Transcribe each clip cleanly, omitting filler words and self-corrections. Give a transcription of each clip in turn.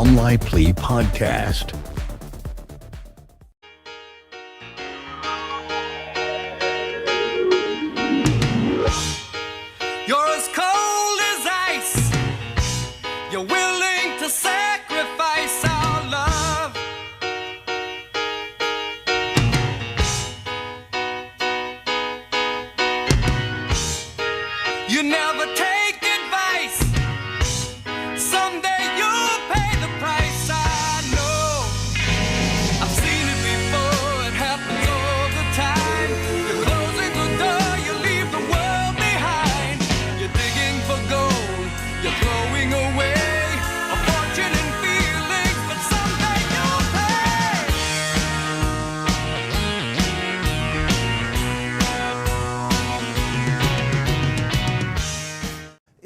Laipply podcast. You're as cold as ice. You're willing to sacrifice our love. You never take advice. Someday you'll pay the price. I know. I've seen it before. It happens all the time. You're closing the door. You leave the world behind. You're digging for gold. You're throwing away a fortune and feelings, but someday you'll pay.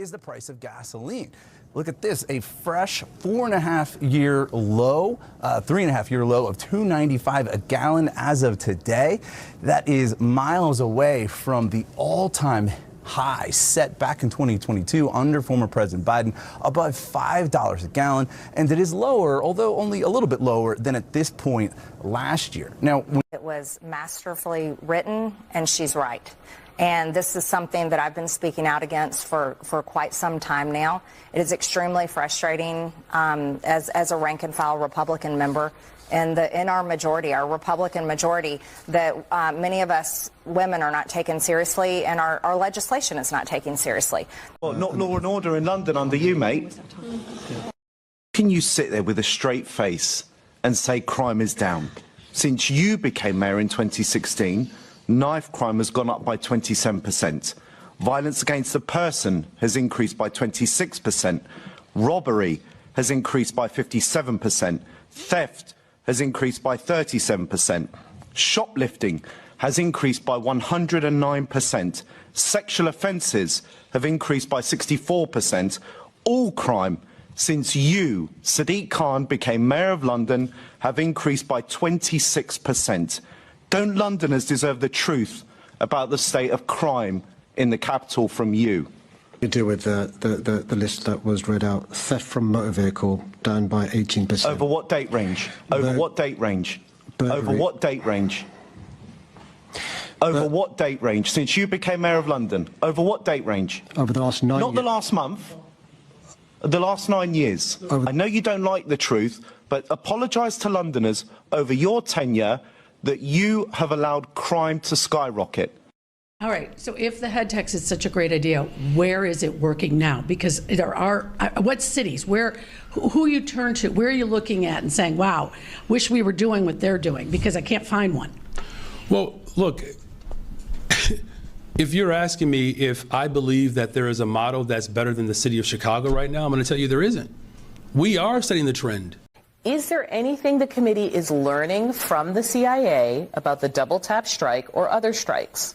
Is the price of gasoline. Look at this, a fresh 4.5-year low, 3.5-year low of $2.95 a gallon as of today. That is miles away from the all-time high set back in 2022 under former President Biden, above $5 a gallon, and it is lower, although only a little bit lower than at this point last year. Now, it was masterfully written, and she's right. And this is something that I've been speaking out against for quite some time now. It is extremely frustrating as a rank-and-file Republican member in our majority, our Republican majority, that many of us women are not taken seriously, and our legislation is not taken seriously. Well, not law and order in London under you, mate. Can you sit there with a straight face and say crime is down? Since you became mayor in 2016, knife crime has gone up by 27%. Violence against the person has increased by 26%. Robbery has increased by 57%. Theft has increased by 37%. Shoplifting has increased by 109%. Sexual offences have increased by 64%. All crime since you, Sadiq Khan, became Mayor of London have increased by 26%. Don't Londoners deserve the truth about the state of crime in the capital from you? You deal with the list that was read out. Theft from motor vehicle down by 18%. Over what date range? Over what date range? Over what date range? Over what date range? Since you became Mayor of London, over what date range? Over the last 9 Not the years. last month, the last 9 years. I know you don't like the truth, but apologise to Londoners over your tenure that you have allowed crime to skyrocket. All right, so if the head tax is such a great idea, where is it working now? Because there are, what cities, who you turn to, where are you looking at and saying, wow, wish we were doing what they're doing, because I can't find one. Well, look, if you're asking me if I believe that there is a model that's better than the city of Chicago right now, I'm going to tell you there isn't. We are setting the trend. Is there anything the committee is learning from the CIA about the double tap strike or other strikes?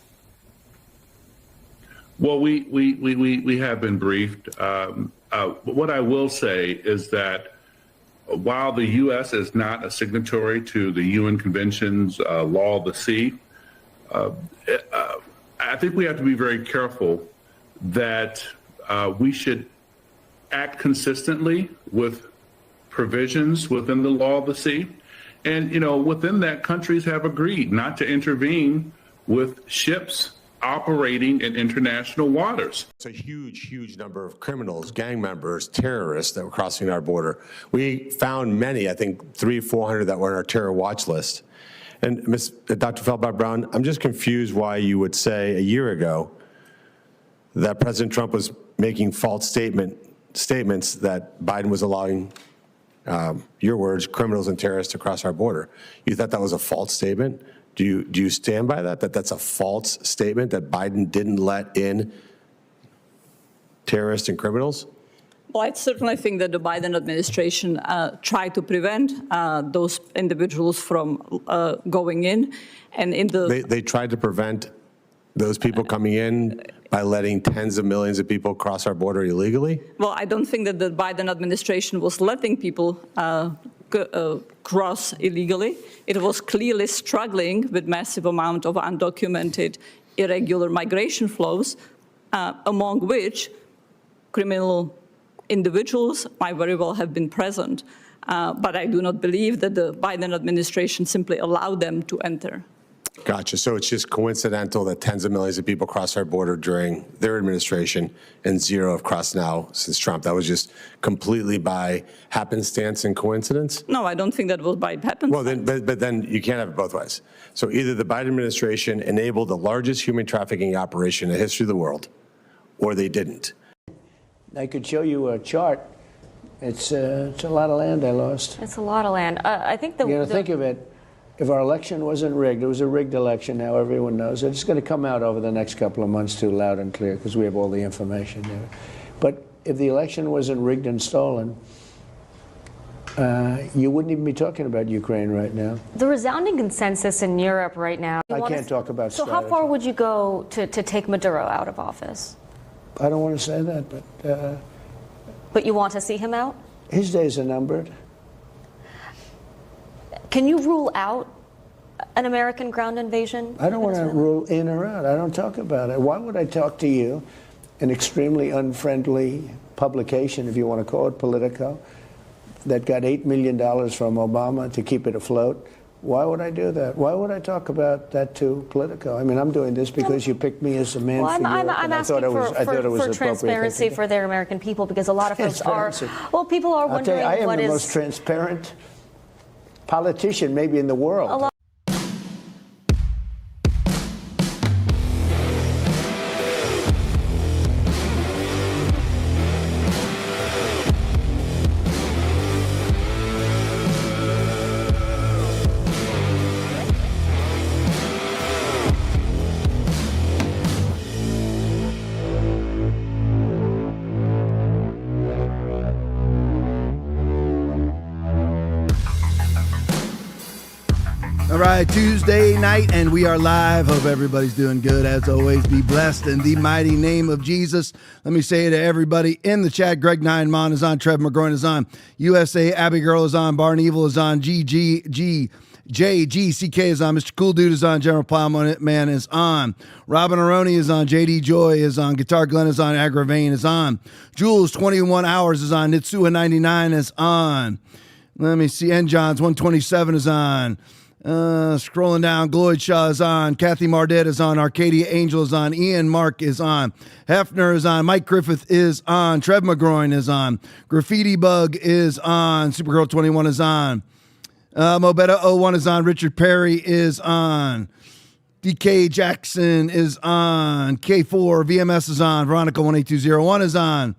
Well, we have been briefed. What I will say is that while the U.S. is not a signatory to the UN Convention's Law of the Sea, I think we have to be very careful that we should act consistently with provisions within the Law of the Sea. And, within that, countries have agreed not to intervene with ships operating in international waters. It's a huge number of criminals, gang members, terrorists that were crossing our border. We found many, I think 300-400 that were on our terror watch list. And Dr. Feldbach-Brown, I'm just confused why you would say a year ago that President Trump was making false statements that Biden was allowing, your words, criminals and terrorists to cross our border. You thought that was a false statement? Do you stand by that that's a false statement, that Biden didn't let in terrorists and criminals? Well, I certainly think that the Biden administration tried to prevent those individuals from going in. And They tried to prevent those people coming in by letting tens of millions of people cross our border illegally? Well, I don't think that the Biden administration was letting people cross illegally. It was clearly struggling with massive amount of undocumented, irregular migration flows, among which criminal individuals might very well have been present. But I do not believe that the Biden administration simply allowed them to enter. Gotcha. So it's just coincidental that tens of millions of people crossed our border during their administration and zero have crossed now since Trump. That was just completely by happenstance and coincidence? No, I don't think that was by happenstance. Well, then, but then you can't have it both ways. So either the Biden administration enabled the largest human trafficking operation in the history of the world, or they didn't. I could show you a chart. It's a lot of land I lost. It's a lot of land. I think think of it. If our election wasn't rigged, it was a rigged election now, everyone knows. It's going to come out over the next couple of months too, loud and clear, because we have all the information there. But if the election wasn't rigged and stolen, you wouldn't even be talking about Ukraine right now. the resounding consensus in Europe right now. I can't talk about So strategy. how far would you go to take Maduro out of office? I don't want to say that, But you want to see him out? his days are numbered. Can you rule out an American ground invasion? I don't want to rule in or out. I don't talk about it. Why would I talk to you, an extremely unfriendly publication, if you want to call it Politico, that got $8 million from Obama to keep it afloat? Why would I do that? Why would I talk about that to Politico? I mean, I'm doing this because you picked me as a man for Europe. I'm asking for transparency for their American people, because a lot of folks are, people are wondering I am what the is... most transparent politician maybe in the world. All right, Tuesday night, and we are live. Hope everybody's doing good. As always, be blessed in the mighty name of Jesus. Let me say to everybody in the chat, Greg Ninemon is on, Trev McGroin is on, USA, Abby Girl is on, Barn Evil is on, JGCK is on, Mr. Cool Dude is on, General Plowman Man is on, Robin Aroni is on, JD Joy is on, Guitar Glenn is on, Agravane is on, Jules 21 Hours is on, Nitsuha 99 is on. Let me see, N Johns 127 is on. Scrolling down, Gloyd Shaw is on. Kathy Mardet is on. Arcadia Angel is on. Ian Mark is on. Hefner is on. Mike Griffith is on. Trev McGroin is on. Graffiti Bug is on. Supergirl 21 is on. Mobetta 01 is on. Richard Perry is on. DK Jackson is on. K4 VMS is on. Veronica 18201 is on.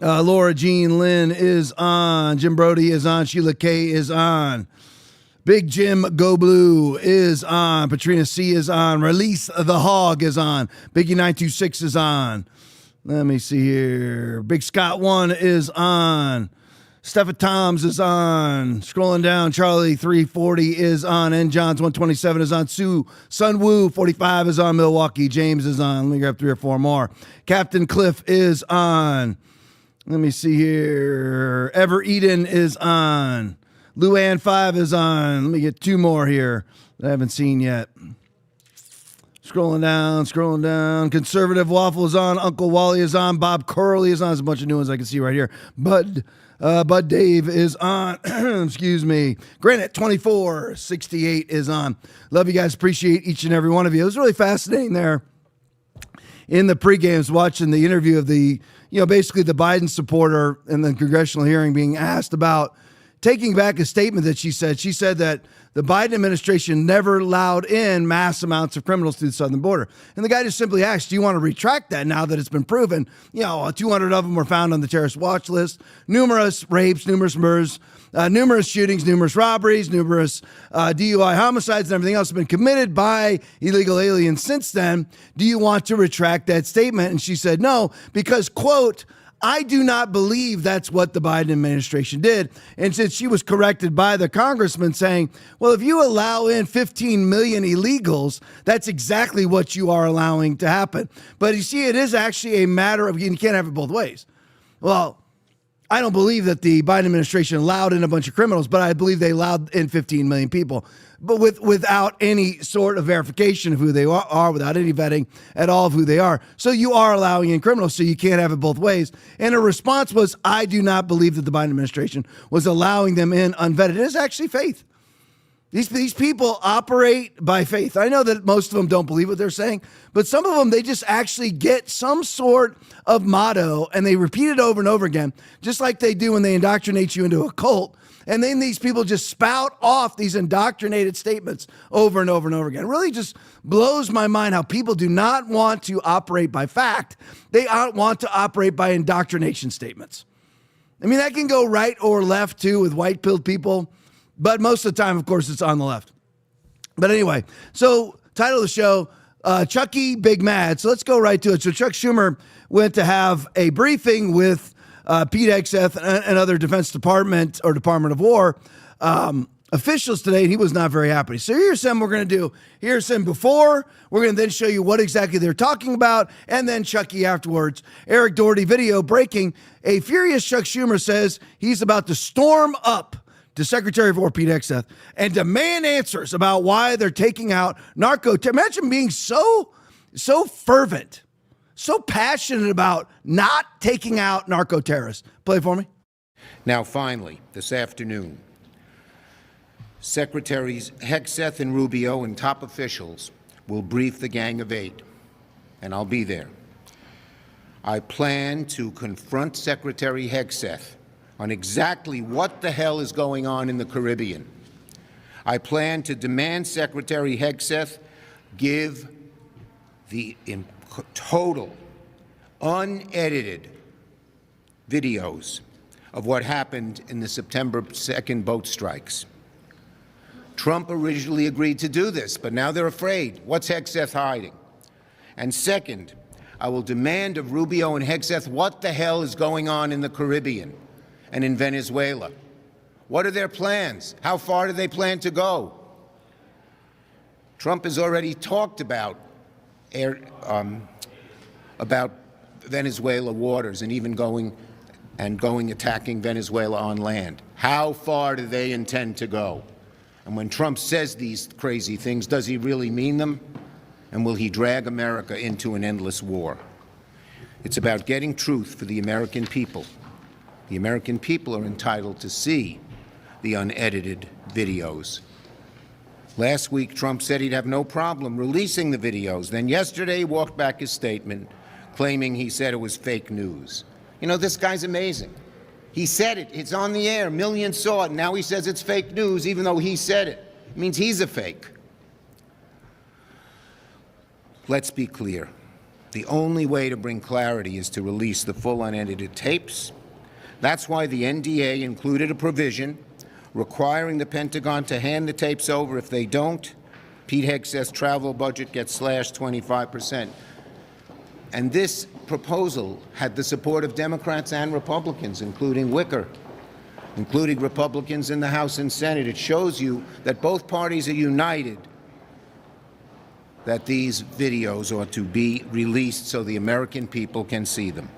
Laura Jean Lynn is on. Jim Brody is on. Sheila K is on. Big Jim Go Blue is on. Patrina C is on. Release the Hog is on. Biggie 926 is on. Let me see here. Big Scott 1 is on. Stephen Toms is on. Scrolling down, Charlie 340 is on. N Johns 127 is on. Sun Woo 45 is on. Milwaukee James is on. Let me grab 3 or 4 more. Captain Cliff is on. Let me see here. Ever Eden is on. Luann 5 is on. Let me get 2 more here that I haven't seen yet. Scrolling down. Conservative Waffle is on. Uncle Wally is on. Bob Curley is on. There's a bunch of new ones I can see right here. Bud Dave is on. Excuse me. Granite 2468 is on. Love you guys. Appreciate each and every one of you. It was really fascinating there in the pregames watching the interview of the, basically the Biden supporter in the congressional hearing being asked about taking back a statement that she said. She said that the Biden administration never allowed in mass amounts of criminals through the southern border. And the guy just simply asked, do you want to retract that now that it's been proven? 200 of them were found on the terrorist watch list, numerous rapes, numerous murders, numerous shootings, numerous robberies, numerous DUI homicides and everything else have been committed by illegal aliens since then. Do you want to retract that statement? And she said no, because, quote, I do not believe that's what the Biden administration did. And since she was corrected by the congressman saying, well, if you allow in 15 million illegals, that's exactly what you are allowing to happen. But you see, it is actually a matter of, you can't have it both ways. Well, I don't believe that the Biden administration allowed in a bunch of criminals, but I believe they allowed in 15 million people, but without any sort of verification of who they are, without any vetting at all of who they are. So you are allowing in criminals, so you can't have it both ways. And her response was, I do not believe that the Biden administration was allowing them in unvetted. It is actually faith. These people operate by faith. I know that most of them don't believe what they're saying, but some of them, they just actually get some sort of motto and they repeat it over and over again, just like they do when they indoctrinate you into a cult. And then these people just spout off these indoctrinated statements over and over and over again. It really just blows my mind how people do not want to operate by fact. They want to operate by indoctrination statements. I mean, that can go right or left too with white-pilled people. But most of the time, of course, it's on the left. But anyway, so title of the show, Chuckie Big Mad. So let's go right to it. So Chuck Schumer went to have a briefing with Pete Hegseth and other Defense Department or Department of War officials today, and he was not very happy. So here's some we're going to do. Here's some before. We're going to then show you what exactly they're talking about, and then Chuckie afterwards. Eric Doherty video breaking. A furious Chuck Schumer says he's about to storm up to Secretary of War Pete Hegseth and demand answers about why they're taking out Imagine being so fervent, so passionate about not taking out narco terrorists. Play it for me. Now, finally, this afternoon, Secretaries Hegseth and Rubio and top officials will brief the Gang of Eight, and I'll be there. I plan to confront Secretary Hegseth on exactly what the hell is going on in the Caribbean. I plan to demand Secretary Hegseth give the total, unedited videos of what happened in the September 2nd boat strikes. Trump originally agreed to do this, but now they're afraid. What's Hegseth hiding? And second, I will demand of Rubio and Hegseth what the hell is going on in the Caribbean and in Venezuela. What are their plans? How far do they plan to go? Trump has already talked about Venezuela waters and even going attacking Venezuela on land. How far do they intend to go? And when Trump says these crazy things, does he really mean them? And will he drag America into an endless war? It's about getting truth for the American people. The American people are entitled to see the unedited videos Last week, Trump said he'd have no problem releasing the videos. Then yesterday, he walked back his statement, claiming he said it was fake news. You know, this guy's amazing. He said it. It's on the air. Millions saw it. And now he says it's fake news, even though he said it. It means he's a fake. Let's be clear. The only way to bring clarity is to release the full unedited tapes. That's why the NDA included a provision requiring the Pentagon to hand the tapes over. If they don't, Pete Hegseth's travel budget gets slashed 25%. And this proposal had the support of Democrats and Republicans, including Wicker, including Republicans in the House and Senate. It shows you that both parties are united that these videos ought to be released so the American people can see them.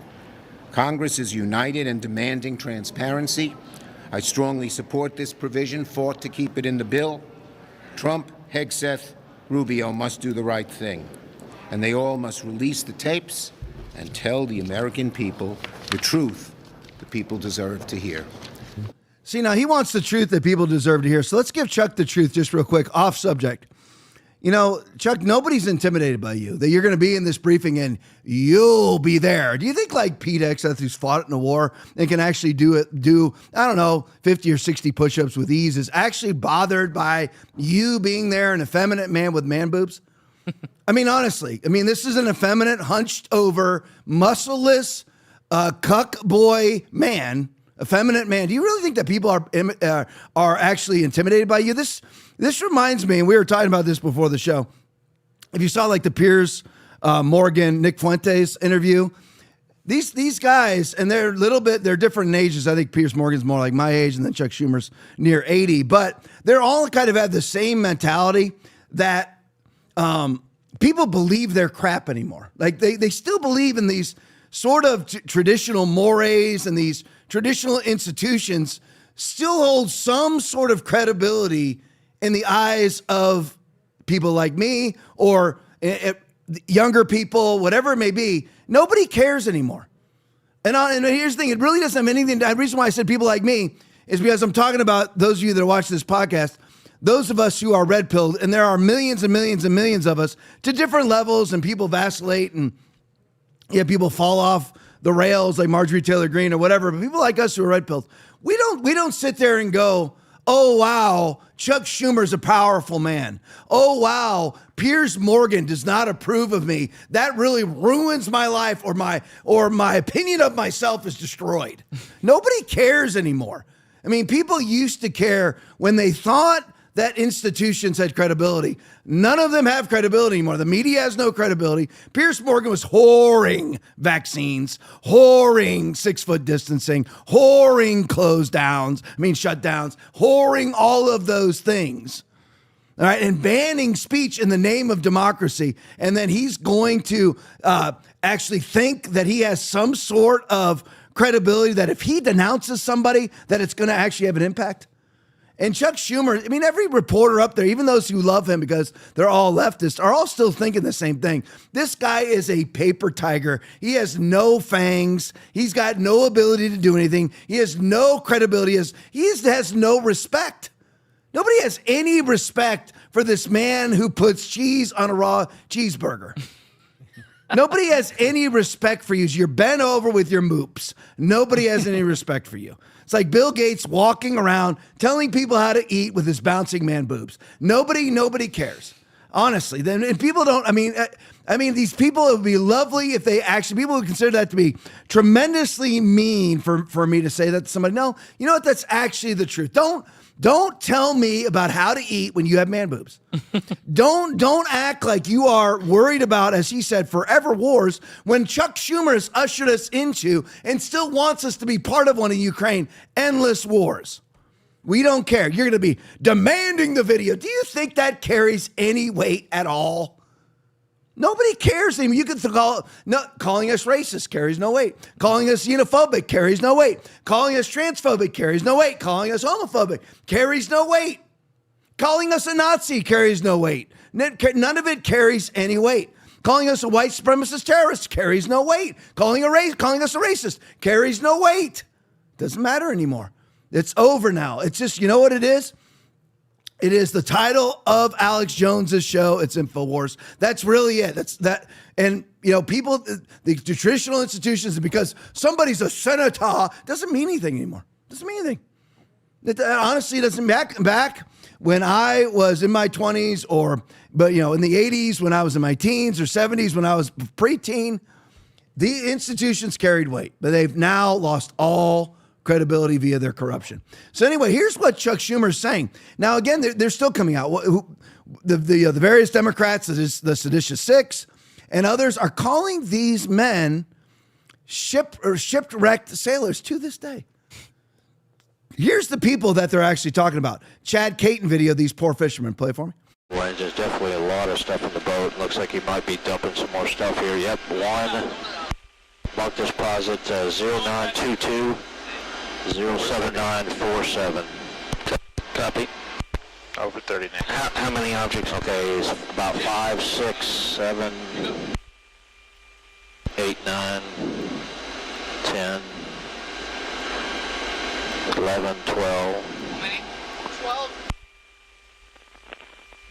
Congress is united in demanding transparency. I strongly support this provision, fought to keep it in the bill. Trump, Hegseth, Rubio must do the right thing. And they all must release the tapes and tell the American people the truth the people deserve to hear. See, now he wants the truth that people deserve to hear. So let's give Chuck the truth just real quick, off subject. You know, Chuck, nobody's intimidated by you, that you're going to be in this briefing and you'll be there. Do you think like Pete Hegseth, who's fought in a war and can actually do, I don't know, 50 or 60 push-ups with ease, is actually bothered by you being there, an effeminate man with man boobs? I mean, honestly, this is an effeminate, hunched over, muscleless, cuck boy man, effeminate man. Do you really think that people are actually intimidated by you? This reminds me, and we were talking about this before the show. If you saw like the Piers Morgan, Nick Fuentes interview, these guys, and they're different in ages. I think Piers Morgan's more like my age, and then Chuck Schumer's near 80. But they're all kind of have the same mentality that people believe they're crap anymore. Like they still believe in these sort of traditional mores, and these traditional institutions still hold some sort of credibility in the eyes of people like me or younger people, whatever it may be. Nobody cares anymore. And here's the thing, it really doesn't have anything. The reason why I said people like me is because I'm talking about those of you that are watching this podcast, those of us who are red-pilled, and there are millions and millions and millions of us to different levels, and people vacillate, and people fall off the rails like Marjorie Taylor Greene or whatever. But people like us who are red-pilled, we don't sit there and go, oh, wow, Chuck Schumer's a powerful man. Oh, wow, Piers Morgan does not approve of me. That really ruins my life, or my opinion of myself is destroyed. Nobody cares anymore. People used to care when they thought that institutions had credibility. None of them have credibility anymore. The media has no credibility. Piers Morgan was whoring vaccines, whoring 6-foot distancing, whoring shutdowns, whoring all of those things. All right, and banning speech in the name of democracy. And then he's going to actually think that he has some sort of credibility, that if he denounces somebody, that it's going to actually have an impact. And Chuck Schumer, every reporter up there, even those who love him because they're all leftists, are all still thinking the same thing. This guy is a paper tiger. He has no fangs. He's got no ability to do anything. He has no credibility. He has no respect. Nobody has any respect for this man who puts cheese on a raw cheeseburger. Nobody has any respect for you. You're bent over with your moops. Nobody has any respect for you. It's like Bill Gates walking around telling people how to eat with his bouncing man boobs. Nobody cares. Honestly, and people don't, these people, it would be lovely if people would consider that to be tremendously mean for me to say that to somebody. No, you know what? That's actually the truth. Don't tell me about how to eat when you have man boobs. Don't act like you are worried about, as he said, forever wars when Chuck Schumer has ushered us into and still wants us to be part of one in Ukraine. Endless wars. We don't care. You're going to be demanding the video. Do you think that carries any weight at all? Nobody cares anymore. You could calling us racist carries no weight. Calling us xenophobic carries no weight. Calling us transphobic carries no weight. Calling us homophobic carries no weight. Calling us a Nazi carries no weight. None of it carries any weight. Calling us a white supremacist terrorist carries no weight. Calling us a racist carries no weight. Doesn't matter anymore. It's over now. It's just, you know what it is? It is the title of Alex Jones's show. It's InfoWars. That's really it. That's that. And, you know, people, the traditional institutions, because somebody's a senator, doesn't mean anything anymore. Doesn't mean anything. It honestly doesn't. Back when I was in my 20s but, you know, in the 80s when I was in my teens or 70s when I was preteen, the institutions carried weight, but they've now lost all credibility via their corruption. So anyway, here's what Chuck Schumer is saying. Now, again, they're still coming out. The various Democrats, the Seditious Six, and others are calling these men shipwrecked sailors to this day. Here's the people that they're actually talking about. Chad Caton video, these poor fishermen. Play it for me. Well, there's definitely a lot of stuff in the boat. Looks like he might be dumping some more stuff here. Yep, one. Mark this deposit 0922 07947. Copy. Over 30 now. How many objects? Okay, it's about 5, 6, 7, 8, 9, 10, 11, 12. How many? 12.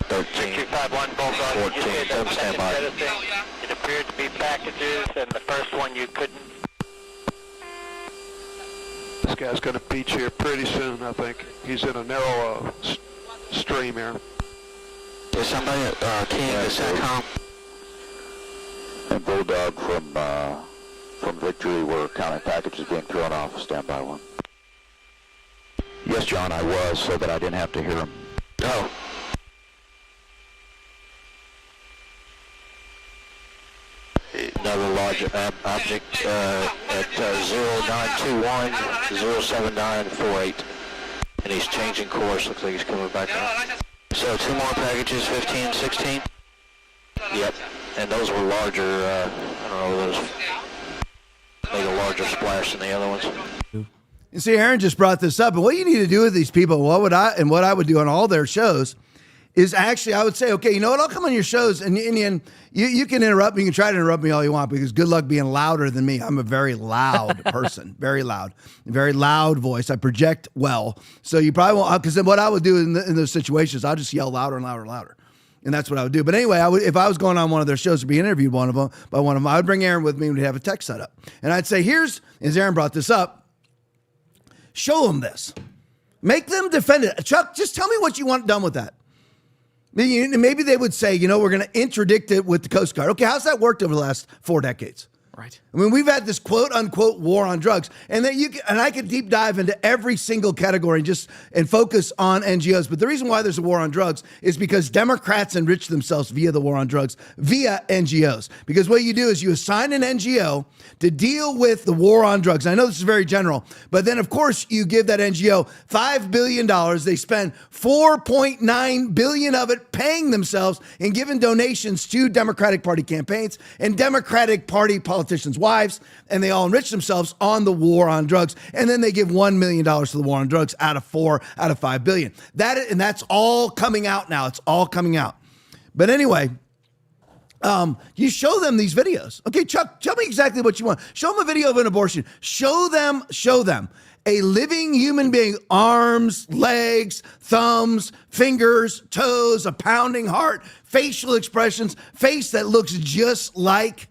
13, 14, don't stand by. It appeared to be packages, and the first one you couldn't. This guy's going to beach here pretty soon, I think. He's in a narrow stream here. Is somebody keying the SATCOM? And Bulldog from Victory were counting packages being thrown off. Stand by one. Yes, John, I was, so that I didn't have to hear him. Oh. Another large object at 0921 07948. And he's changing course. Looks like he's coming back up. So 2 more packages, 15, 16. Yep. And those were larger, I don't know, those made a larger splash than the other ones. You see, Aaron just brought this up. And what you need to do with these people, what I would do on all their shows is actually, I would say, okay, you know what? I'll come on your shows and you can interrupt me. You can try to interrupt me all you want because good luck being louder than me. I'm a very loud person, very loud voice. I project well. So you probably won't, because then what I would do in those situations, I'll just yell louder and louder and louder. And that's what I would do. But anyway, if I was going on one of their shows to be interviewed by one of them, I would bring Aaron with me and we'd have a text set up. And I'd say, as Aaron brought this up, show them this. Make them defend it. Chuck, just tell me what you want done with that. Maybe they would say, we're going to interdict it with the Coast Guard. Okay, how's that worked over the last 4 decades? Right. I mean, we've had this quote unquote war on drugs, and I could deep dive into every single category and focus on NGOs. But the reason why there's a war on drugs is because Democrats enrich themselves via the war on drugs, via NGOs. Because what you do is you assign an NGO to deal with the war on drugs. I know this is very general, but then of course you give that NGO $5 billion. They spend $4.9 billion of it paying themselves and giving donations to Democratic Party campaigns and Democratic Party politicians' wives, and they all enrich themselves on the war on drugs. And then they give $1 million to the war on drugs out of $5 billion. And that's all coming out now. It's all coming out. But anyway, you show them these videos. Okay, Chuck, tell me exactly what you want. Show them a video of an abortion. Show them a living human being, arms, legs, thumbs, fingers, toes, a pounding heart, facial expressions, face that looks just like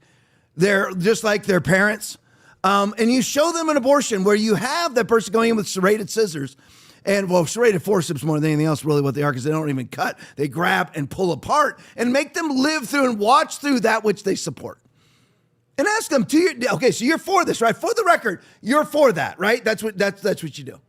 their parents. And you show them an abortion where you have that person going in with serrated scissors and, serrated forceps more than anything else, really what they are, because they don't even cut. They grab and pull apart and make them live through and watch through that which they support. And ask them, okay, so you're for this, right? For the record, you're for that, right? That's what you do.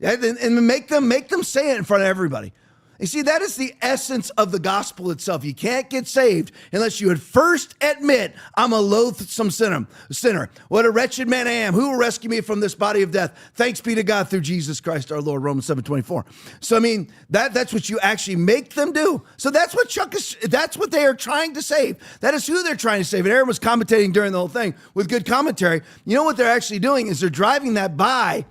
And make them say it in front of everybody. You see, that is the essence of the gospel itself. You can't get saved unless you would first admit, I'm a loathsome sinner. What a wretched man I am. Who will rescue me from this body of death? Thanks be to God through Jesus Christ our Lord, Romans 7:24. So, I mean, that's what you actually make them do. So that's what they are trying to save. That is who they're trying to save. And Aaron was commentating during the whole thing with good commentary. You know what they're actually doing is they're driving that by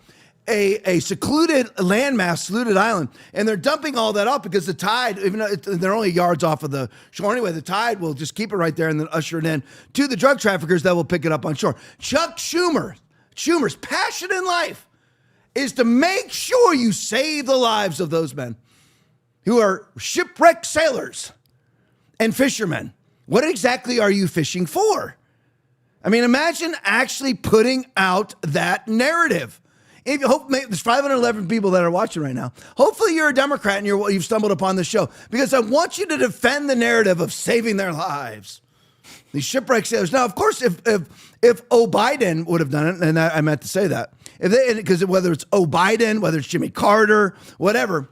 a secluded landmass, secluded island, and they're dumping all that off because the tide, even though they're only yards off of the shore anyway, the tide will just keep it right there and then usher it in to the drug traffickers that will pick it up on shore. Chuck Schumer's passion in life is to make sure you save the lives of those men. who are shipwrecked sailors and fishermen. What exactly are you fishing for? I mean, imagine actually putting out that narrative. If you hope, there's 511 people that are watching right now. Hopefully you're a Democrat and you've stumbled upon this show, because I want you to defend the narrative of saving their lives. These shipwrecked sailors. Now, of course, if Biden would have done it, and I meant to say that, because whether it's Biden, whether it's Jimmy Carter, whatever,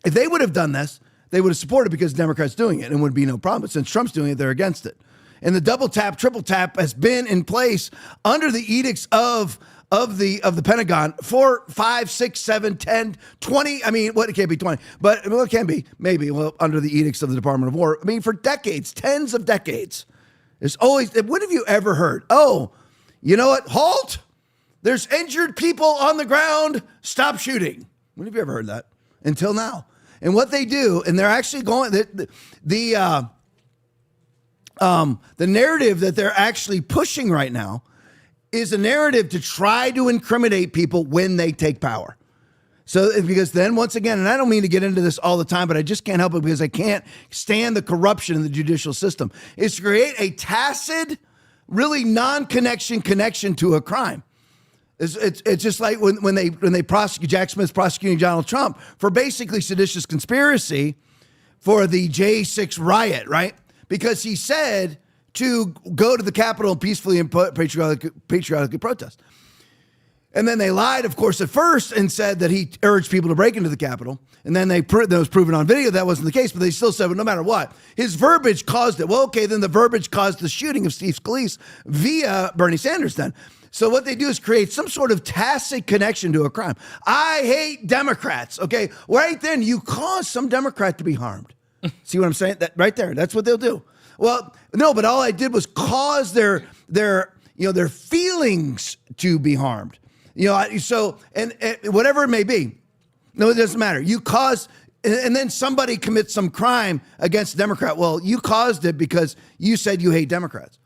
if they would have done this, they would have supported it because Democrats doing it and would be no problem. But since Trump's doing it, they're against it. And the double tap, triple tap has been in place under the edicts of the Pentagon for 5, 6, 7, 10, 20. I mean, it can't be 20, but it can be maybe under the edicts of the Department of War. I mean, for decades, tens of decades. There's always, when have you ever heard, oh, you know what? Halt! There's injured people on the ground. Stop shooting. When have you ever heard that? Until now. And what they do, and they're actually going, the narrative that they're actually pushing right now is a narrative to try to incriminate people when they take power. So, because then once again, and I don't mean to get into this all the time, but I just can't help it because I can't stand the corruption in the judicial system, is to create a tacit, really non-connection connection to a crime. It's just like when they prosecute, Jack Smith's prosecuting Donald Trump for basically seditious conspiracy for the J6 riot, right? Because he said to go to the Capitol and peacefully and patriotically protest. And then they lied, of course, at first and said that he urged people to break into the Capitol. And then that was proven on video that wasn't the case, but they still said, well, no matter what, his verbiage caused it. Well, okay, then the verbiage caused the shooting of Steve Scalise via Bernie Sanders then. So what they do is create some sort of tacit connection to a crime. I hate Democrats, okay? Right then, you cause some Democrat to be harmed. See what I'm saying? That right there, that's what they'll do. Well, no, but all I did was cause their feelings to be harmed. So whatever it may be, no, it doesn't matter. You cause, and then somebody commits some crime against a Democrat. Well, you caused it because you said you hate Democrats.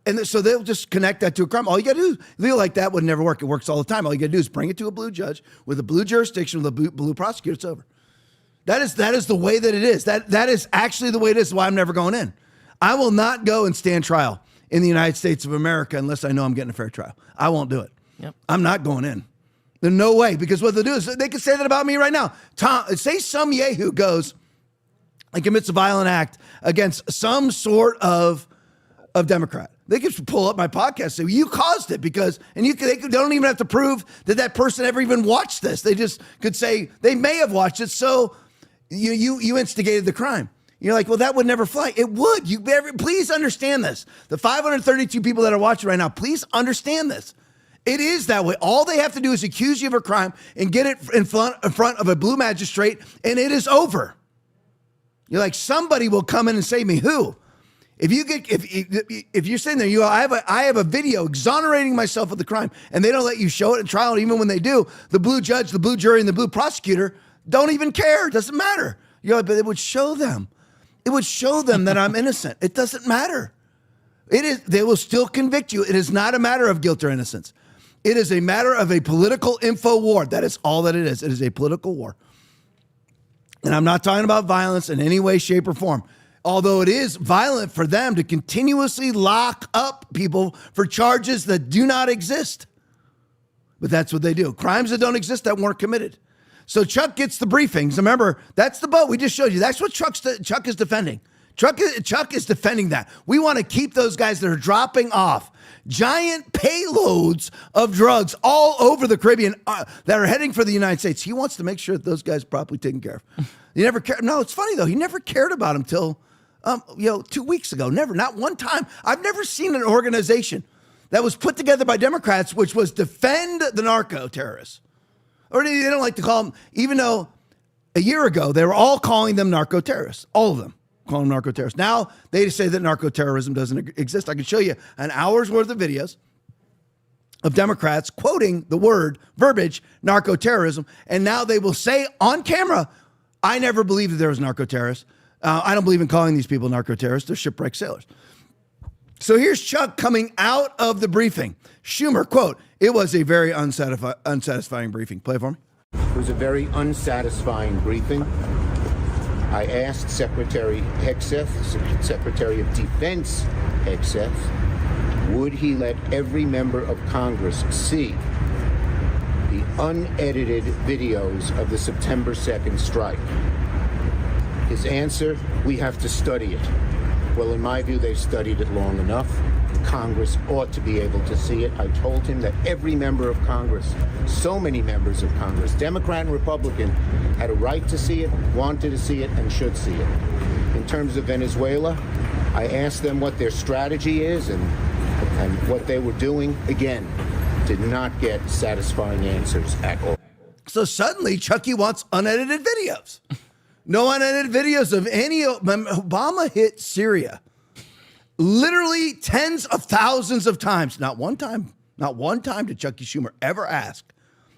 And so they'll just connect that to a crime. All you got to do, feel like that would never work. It works all the time. All you got to do is bring it to a blue judge with a blue jurisdiction, with a blue prosecutor. It's over. That is the way that it is. That is actually the way it is. Why I'm never going in. I will not go and stand trial in the United States of America unless I know I'm getting a fair trial. I won't do it. Yep. I'm not going in. There's no way, because what they'll do is they can say that about me right now. Say some yahoo goes and commits a violent act against some sort of Democrat. They could pull up my podcast and say, well, you caused it because, and they don't even have to prove that person ever even watched this. They just could say they may have watched it, so you instigated the crime. You're like, well, that would never fly. It would. Please understand this. The 532 people that are watching right now, please understand this. It is that way. All they have to do is accuse you of a crime and get it in front of a blue magistrate, and it is over. You're like, somebody will come in and save me. Who? If you're sitting there, I have a video exonerating myself of the crime, and they don't let you show it in trial. And even when they do, the blue judge, the blue jury, and the blue prosecutor don't even care. It doesn't matter. You're like, but it would show them. It would show them that I'm innocent. It doesn't matter. They will still convict you. It is not a matter of guilt or innocence. It is a matter of a political info war. That is all that it is. It is a political war. And I'm not talking about violence in any way, shape, or form. Although it is violent for them to continuously lock up people for charges that do not exist. But that's what they do. Crimes that don't exist that weren't committed. So Chuck gets the briefings. Remember, that's the boat we just showed you. That's what Chuck is defending. Chuck is defending that. We want to keep those guys that are dropping off giant payloads of drugs all over the Caribbean that are heading for the United States. He wants to make sure that those guys are properly taken care of. He never cared. No, it's funny though. He never cared about them till 2 weeks ago. Never, not one time. I've never seen an organization that was put together by Democrats, which was defend the narco terrorists. Or they don't like to call them, even though a year ago they were all calling them narco terrorists. All of them calling them narco terrorists. Now they say that narco terrorism doesn't exist. I can show you an hour's worth of videos of Democrats quoting the verbiage, narco terrorism. And now they will say on camera, I never believed that there was narco terrorists. I don't believe in calling these people narco terrorists. They're shipwrecked sailors. So here's Chuck coming out of the briefing. Schumer, quote, it was a very unsatisfying briefing. Play it for me. It was a very unsatisfying briefing. I asked Secretary Hegseth, Secretary of Defense Hegseth, would he let every member of Congress see the unedited videos of the September 2nd strike? His answer, we have to study it. Well, in my view, they've studied it long enough. Congress ought to be able to see it. I told him that every member of Congress, so many members of Congress, Democrat and Republican, had a right to see it, wanted to see it, and should see it. In terms of Venezuela, I asked them what their strategy is and what they were doing. Again, did not get satisfying answers at all. So suddenly, Chuckie wants unedited videos. No unedited videos of any. Obama hit Syria literally tens of thousands of times. Not one time did Chuckie Schumer ever ask.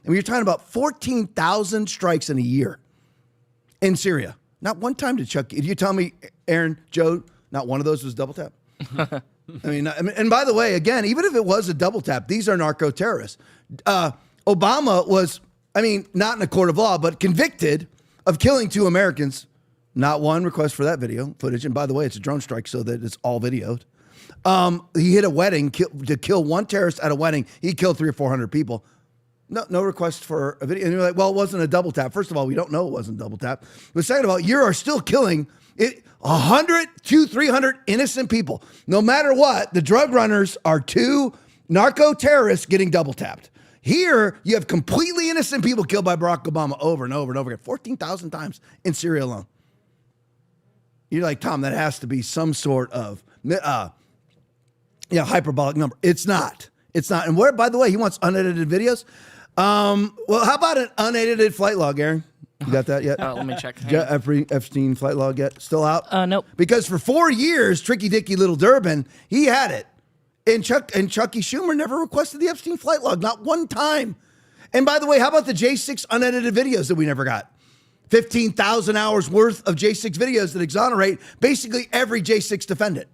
And we're talking about 14,000 strikes in a year in Syria. Not one time did Chuckie. If you tell me, Aaron, Joe, not one of those was double tap. I mean, and by the way, again, even if it was a double tap, these are narco terrorists. Obama was, not in a court of law, but convicted of killing 2 Americans. Not one request for that video footage. And by the way, it's a drone strike, so that it's all videoed. He hit a wedding to kill 1 terrorist at a wedding. He killed 300 or 400 people. No request for a video. And you're like, well, it wasn't a double tap. First of all, we don't know it wasn't double tap. But second of all, you are still killing 100 to 300 innocent people. No matter what, the drug runners are 2 narco terrorists getting double tapped. Here, you have completely innocent people killed by Barack Obama over and over and over again, 14,000 times in Syria alone. You're like, Tom, that has to be some sort of hyperbolic number. It's not. And where, by the way, he wants unedited videos. Well, how about an unedited flight log, Aaron? You got that yet? Let me check. Epstein flight log yet? Still out? Nope. Because for 4 years, Tricky Dicky Little Durbin, he had it. And Chuckie Schumer never requested the Epstein flight log, not one time. And by the way, how about the J6 unedited videos that we never got? 15,000 hours worth of J6 videos that exonerate basically every J6 defendant.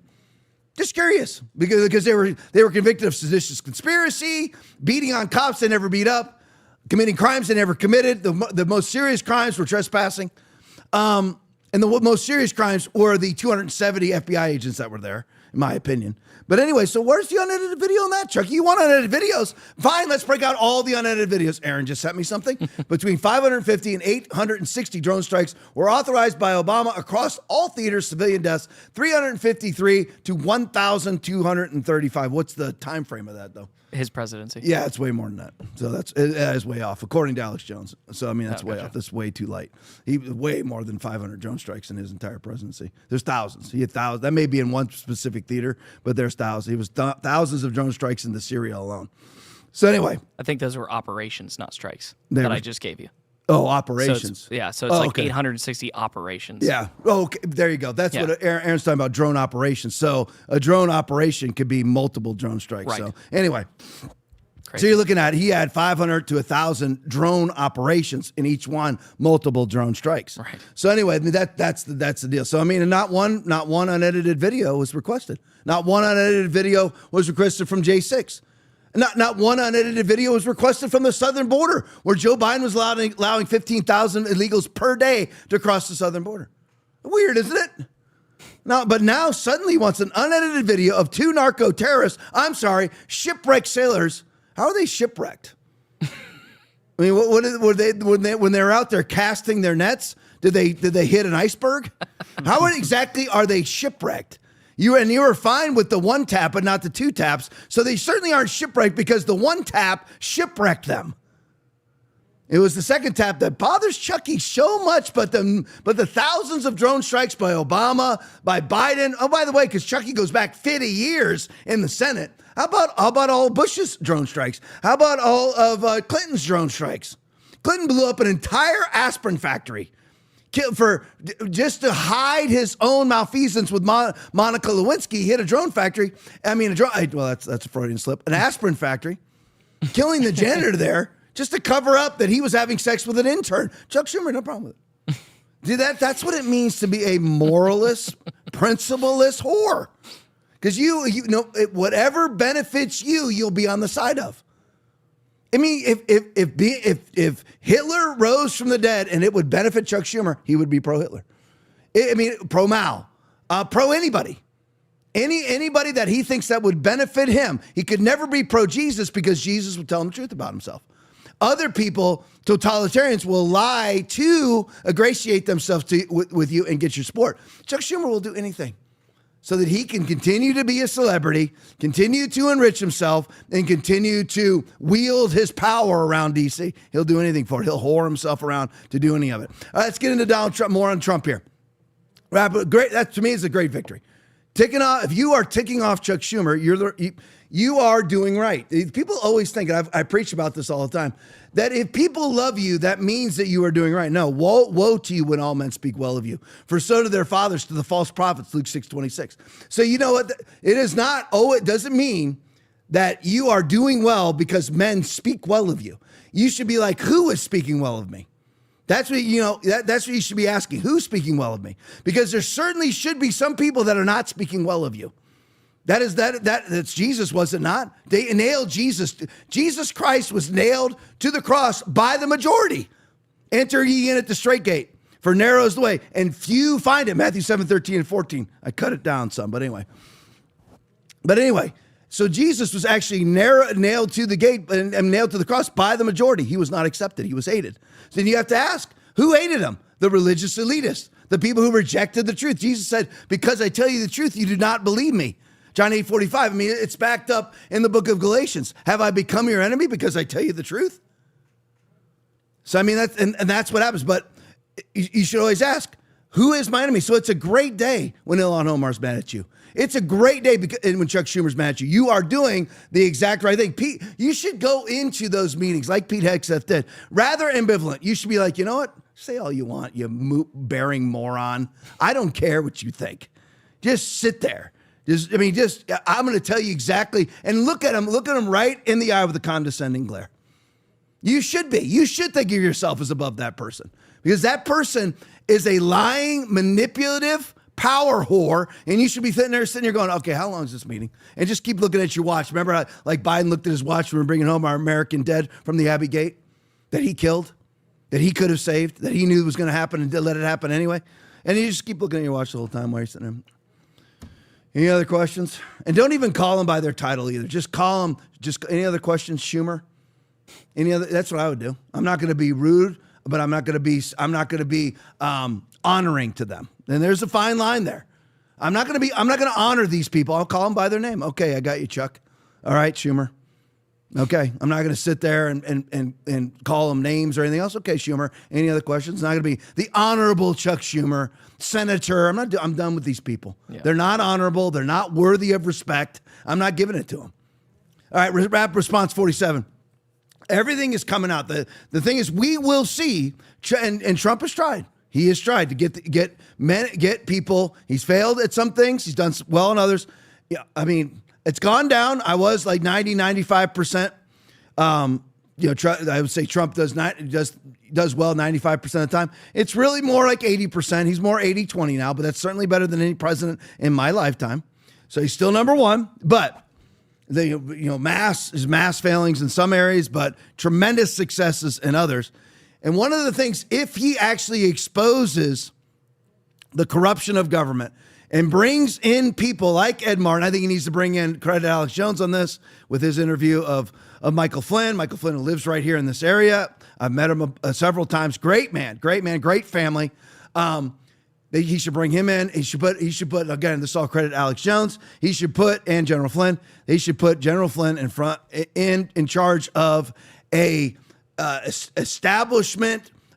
Just curious, because they were convicted of seditious conspiracy, beating on cops they never beat up, committing crimes they never committed. The most serious crimes were trespassing. And the most serious crimes were the 270 FBI agents that were there, in my opinion. But anyway, so where's the unedited video on that, Chuckie? You want unedited videos? Fine, let's break out all the unedited videos. Aaron just sent me something. Between 550 and 860 drone strikes were authorized by Obama across all theaters, civilian deaths, 353 to 1,235. What's the time frame of that, though? His presidency. Yeah, it's way more than that. So that is way off, according to Alex Jones. So, that's way off. That's way too light. He way more than 500 drone strikes in his entire presidency. There's thousands. He had thousands. That may be in one specific theater, but there's thousands. He was thousands of drone strikes into Syria alone. So anyway. I think those were operations, not strikes, I just gave you. Oh, operations. So it's 860 operations. Yeah. Oh, okay. There you go. That's what Aaron's talking about, drone operations. So a drone operation could be multiple drone strikes. Right. So anyway, So you're looking at, he had 500 to 1,000 drone operations in each one, multiple drone strikes. Right. So anyway, that's the deal. So not one unedited video was requested. Not one unedited video was requested from J6. Not one unedited video was requested from the southern border, where Joe Biden was allowing 15,000 illegals per day to cross the southern border. Weird, isn't it? But now suddenly he wants an unedited video of 2 narco terrorists. Shipwrecked sailors. How are they shipwrecked? Were they when they were out there casting their nets? Did they hit an iceberg? How exactly are they shipwrecked? You were fine with the 1 tap, but not the 2 taps. So they certainly aren't shipwrecked because the 1 tap shipwrecked them. It was the 2nd tap that bothers Chuckie so much, but the thousands of drone strikes by Obama, by Biden. Oh, by the way, because Chuckie goes back 50 years in the Senate. How about all Bush's drone strikes? How about all of Clinton's drone strikes? Clinton blew up an entire aspirin factory just to hide his own malfeasance with Monica Lewinsky. He hit a drone factory. That's a Freudian slip. An aspirin factory, killing the janitor there just to cover up that he was having sex with an intern. Chuck Schumer, no problem with it. Dude, that's what it means to be a moralist, principleless whore. Because whatever benefits you'll be on the side of. If Hitler rose from the dead and it would benefit Chuck Schumer, he would be pro-Hitler. I mean, pro-Mao, pro-anybody. Anybody that he thinks that would benefit him. He could never be pro-Jesus because Jesus would tell him the truth about himself. Other people, totalitarians, will lie to ingratiate themselves with you and get your support. Chuck Schumer will do anything so that he can continue to be a celebrity, continue to enrich himself, and continue to wield his power around D.C. He'll do anything for it. He'll whore himself around to do any of it. All right, let's get into Donald Trump, more on Trump here. Great. That, to me, is a great victory. If you are ticking off Chuck Schumer, you are doing right. People always think, and I preach about this all the time, that if people love you, that means that you are doing right. No, woe to you when all men speak well of you. For so do their fathers to the false prophets, Luke 6:26. So you know what? It is not, it doesn't mean that you are doing well because men speak well of you. You should be like, who is speaking well of me? That's what that's what you should be asking. Who's speaking well of me? Because there certainly should be some people that are not speaking well of you. That's Jesus, was it not? They nailed Jesus. Jesus Christ was nailed to the cross by the majority. Enter ye in at the straight gate, for narrow is the way, and few find it. Matthew 7:13 and 14. I cut it down some, but anyway. So Jesus was actually nailed to the gate and nailed to the cross by the majority. He was not accepted. He was hated. So then you have to ask, who hated him? The religious elitists, the people who rejected the truth. Jesus said, because I tell you the truth, you do not believe me. John 8:45. I mean, it's backed up in the book of Galatians. Have I become your enemy because I tell you the truth? So, I mean, that's what happens. But you should always ask, who is my enemy? So it's a great day when Ilhan Omar's mad at you. It's a great day when Chuck Schumer's mad at you. You are doing the exact right thing. Pete, you should go into those meetings like Pete Hegseth did. Rather ambivalent. You should be like, you know what? Say all you want, you moot-bearing moron. I don't care what you think. Just sit there. I'm going to tell you exactly. And look at him right in the eye with a condescending glare. You should be. You should think of yourself as above that person. Because that person is a lying, manipulative power whore, and you should be sitting there going, okay, how long is this meeting? And just keep looking at your watch. Remember how, like, Biden looked at his watch when we were bringing home our American dead from the Abbey Gate that he killed, that he could have saved, that he knew was going to happen and let it happen anyway? And you just keep looking at your watch the whole time while you're sitting there. Any other questions? And don't even call them by their title either. Just call them, any other questions, Schumer? That's what I would do. I'm not going to be rude, but I'm not going to be honoring to them. And there's a fine line there. I'm not going to honor these people. I'll call them by their name. Okay, I got you, Chuck. All right, Schumer. Okay, I'm not going to sit there and call them names or anything else. Okay, Schumer. Any other questions? Not going to be the honorable Chuck Schumer, senator. I'm done with these people. Yeah. They're not honorable. They're not worthy of respect. I'm not giving it to them. All right, wrap response 47. Everything is coming out. The thing is, we will see, and Trump has tried. He has tried to get people. He's failed at some things. He's done well in others. Yeah, I mean, it's gone down. I was like 95%. I would say Trump does well 95% of the time. It's really more like 80%. He's more 80-20 now, but that's certainly better than any president in my lifetime. So he's still number one, but mass failings in some areas, but tremendous successes in others. And one of the things, if he actually exposes the corruption of government and brings in people like Ed Martin, I think he needs to bring in, credit Alex Jones on this with his interview of Michael Flynn. Michael Flynn, who lives right here in this area. I've met him several times. Great man, great family. He should bring him in. He should put again, this all credit Alex Jones. He should put, and General Flynn, they should put General Flynn in charge of a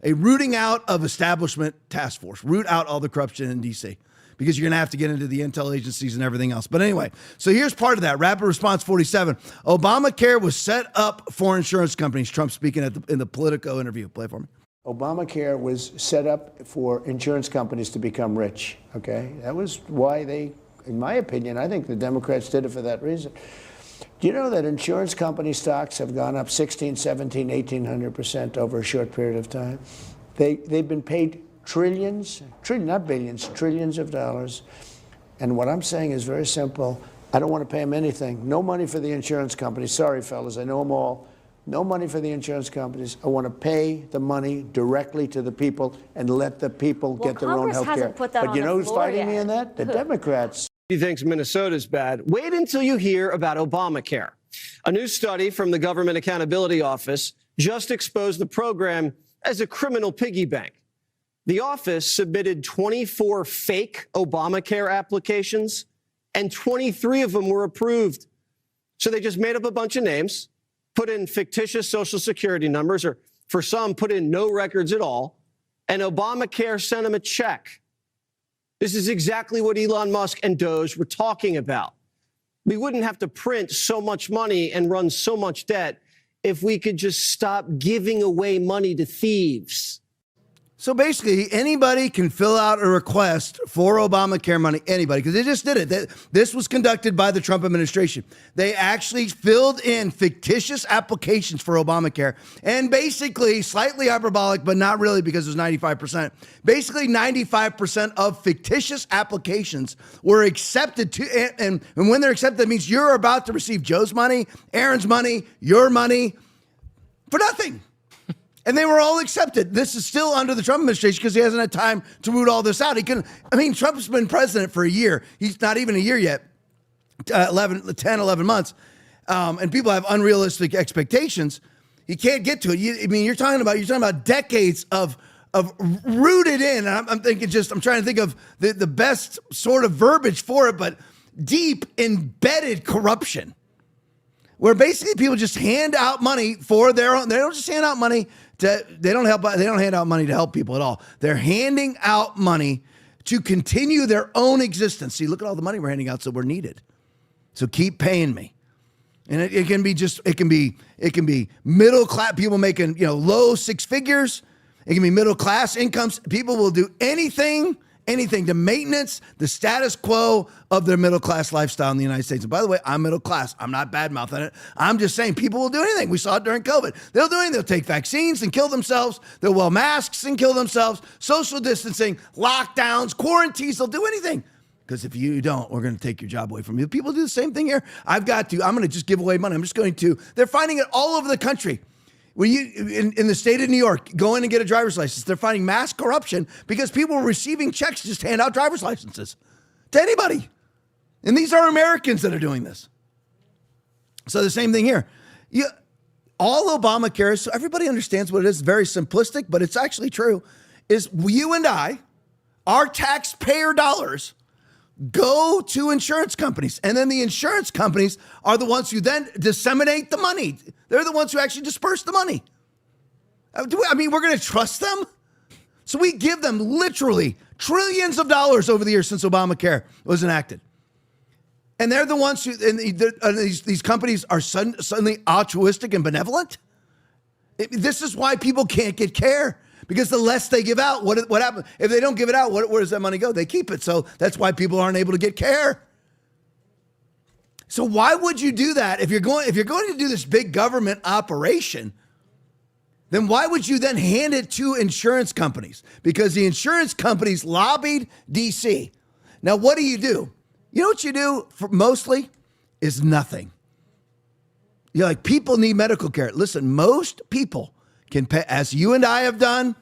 rooting out of establishment task force. Root out all the corruption in D.C. because you're going to have to get into the intel agencies and everything else. But anyway, so here's part of that. Rapid response 47. Obamacare was set up for insurance companies. Trump speaking in the Politico interview. Play for me. Obamacare was set up for insurance companies to become rich, okay? That was why they, in my opinion, I think the Democrats did it for that reason. Do you know that insurance company stocks have gone up 16, 17, 1,800% over a short period of time? They've been paid trillions, not billions, trillions of dollars. And what I'm saying is very simple. I don't want to pay them anything. No money for the insurance companies. Sorry, fellas, I know them all. No money for the insurance companies. I want to pay the money directly to the people and let the people get their own health care. hasn't put that But on you the know who's floor fighting me yet. on that? The Democrats. He thinks Minnesota's bad. Wait until you hear about Obamacare. A new study from the Government Accountability Office just exposed the program as a criminal piggy bank. The office submitted 24 fake Obamacare applications, and 23 of them were approved. So they just made up a bunch of names, put in fictitious Social Security numbers, or for some, put in no records at all, and Obamacare sent them a check. This is exactly what Elon Musk and Doge were talking about. We wouldn't have to print so much money and run so much debt if we could just stop giving away money to thieves. So basically, anybody can fill out a request for Obamacare money, anybody, because they just did it. This was conducted by the Trump administration. They actually filled in fictitious applications for Obamacare, and basically, slightly hyperbolic, but not really because it was 95%. Basically, 95% of fictitious applications were accepted to, and when they're accepted, that means you're about to receive Joe's money, Aaron's money, your money, for nothing. And they were all accepted. This is still under the Trump administration because he hasn't had time to root all this out. Trump's been president for a year. He's not even a year yet, 11 months. And people have unrealistic expectations. He can't get to it. You're talking about decades of rooted in. And I'm trying to think of the best sort of verbiage for it, but deep embedded corruption, where basically people just hand out money for their own. They don't just hand out money they don't hand out money to help people at all. They're handing out money to continue their own existence. See, look at all the money we're handing out, so we're needed. So keep paying me. And it can be middle class people making, low six figures. It can be middle class incomes. People will do anything to maintenance the status quo of their middle class lifestyle in the United States. And by the way, I'm middle class. I'm not bad mouthing it. I'm just saying people will do anything. We saw it during COVID. They'll do anything. They'll take vaccines and kill themselves. They'll wear masks and kill themselves. Social distancing, lockdowns, quarantines. They'll do anything. Because if you don't, we're going to take your job away from you. People do the same thing here. I'm going to just give away money. They're finding it all over the country. When in the state of New York, go in and get a driver's license, they're finding mass corruption because people are receiving checks to just hand out driver's licenses to anybody. And these are Americans that are doing this. So the same thing here. All Obamacare, so everybody understands what it is, very simplistic, but it's actually true, is you and I, our taxpayer dollars, go to insurance companies. And then the insurance companies are the ones who then disseminate the money. They're the ones who actually disperse the money. We're going to trust them? So we give them literally trillions of dollars over the years since Obamacare was enacted. And they're the ones who, these companies are suddenly altruistic and benevolent. This is why people can't get care. Because the less they give out, what happens? If they don't give it out, where does that money go? They keep it. So that's why people aren't able to get care. So why would you do that? If you're going to do this big government operation, then why would you then hand it to insurance companies? Because the insurance companies lobbied DC. Now, what do? You know what you do mostly is nothing. You're like, people need medical care. Listen, most people can pay, as you and I have done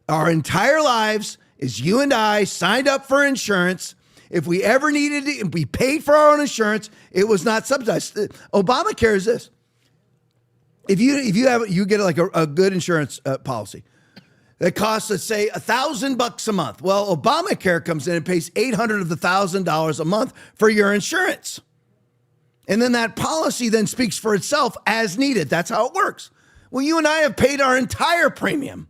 our entire lives, is you and I signed up for insurance. If we ever needed it, we paid for our own insurance. It was not subsidized. Obamacare is this. If you get like a good insurance policy that costs, let's say, $1,000 a month. Well, Obamacare comes in and pays $800 of the $1,000 a month for your insurance. And then that policy then speaks for itself as needed. That's how it works. Well, you and I have paid our entire premium.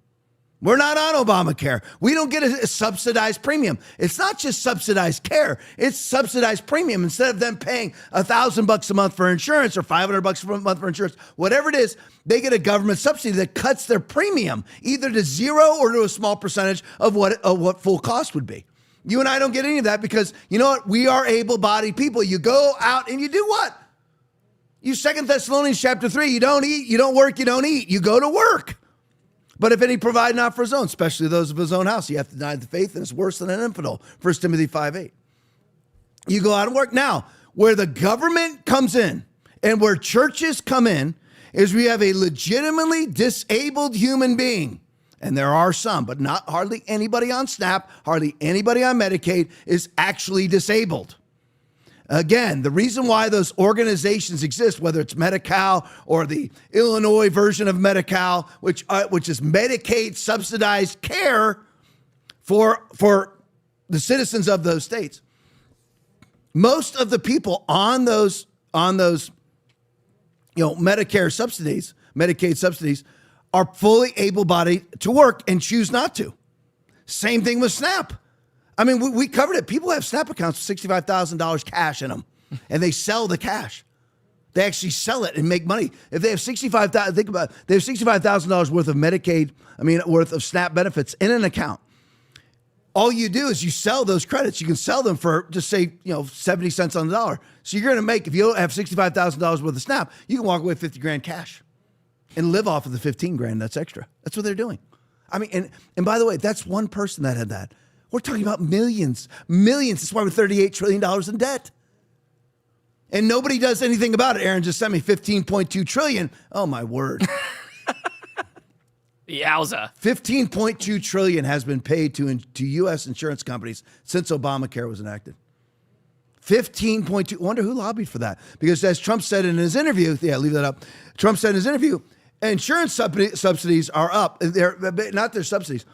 We're not on Obamacare. We don't get a subsidized premium. It's not just subsidized care. It's subsidized premium. Instead of them paying $1,000 a month for insurance or $500 a month for insurance, whatever it is, they get a government subsidy that cuts their premium either to zero or to a small percentage of what full cost would be. You and I don't get any of that because, you know what? We are able-bodied people. You go out and you do what? You 2 Thessalonians chapter 3, you don't eat, you don't work, you don't eat. You go to work. But if any provide not for his own, especially those of his own house, you have to deny the faith, and it's worse than an infidel. 1 Timothy 5:8. You go out and work. Now, where the government comes in and where churches come in is we have a legitimately disabled human being, and there are some, but not hardly anybody on SNAP, hardly anybody on Medicaid is actually disabled. Again, the reason why those organizations exist, whether it's Medi-Cal or the Illinois version of Medi-Cal, which is Medicaid subsidized care for the citizens of those states. Most of the people on those Medicare subsidies, Medicaid subsidies, are fully able-bodied to work and choose not to. Same thing with SNAP. I mean, we covered it. People have SNAP accounts with $65,000 cash in them, and they sell the cash. They actually sell it and make money. If they have $65,000, think about it, they have $65,000 worth of worth of SNAP benefits in an account. All you do is you sell those credits. You can sell them for just say, 70 cents on the dollar. So you're going to make, if you don't have $65,000 worth of SNAP, you can walk away with 50 grand cash and live off of the 15 grand that's extra. That's what they're doing. I mean, and by the way, that's one person that had that. We're talking about millions. That's why we're $38 trillion in debt. And nobody does anything about it. Aaron just sent me $15.2 trillion. Oh, my word. Yowza. $15.2 trillion has been paid to U.S. insurance companies since Obamacare was enacted. 15.2. Wonder who lobbied for that. Because as Trump said in his interview, leave that up. Trump said in his interview, insurance subsidies are up. They're not their subsidies.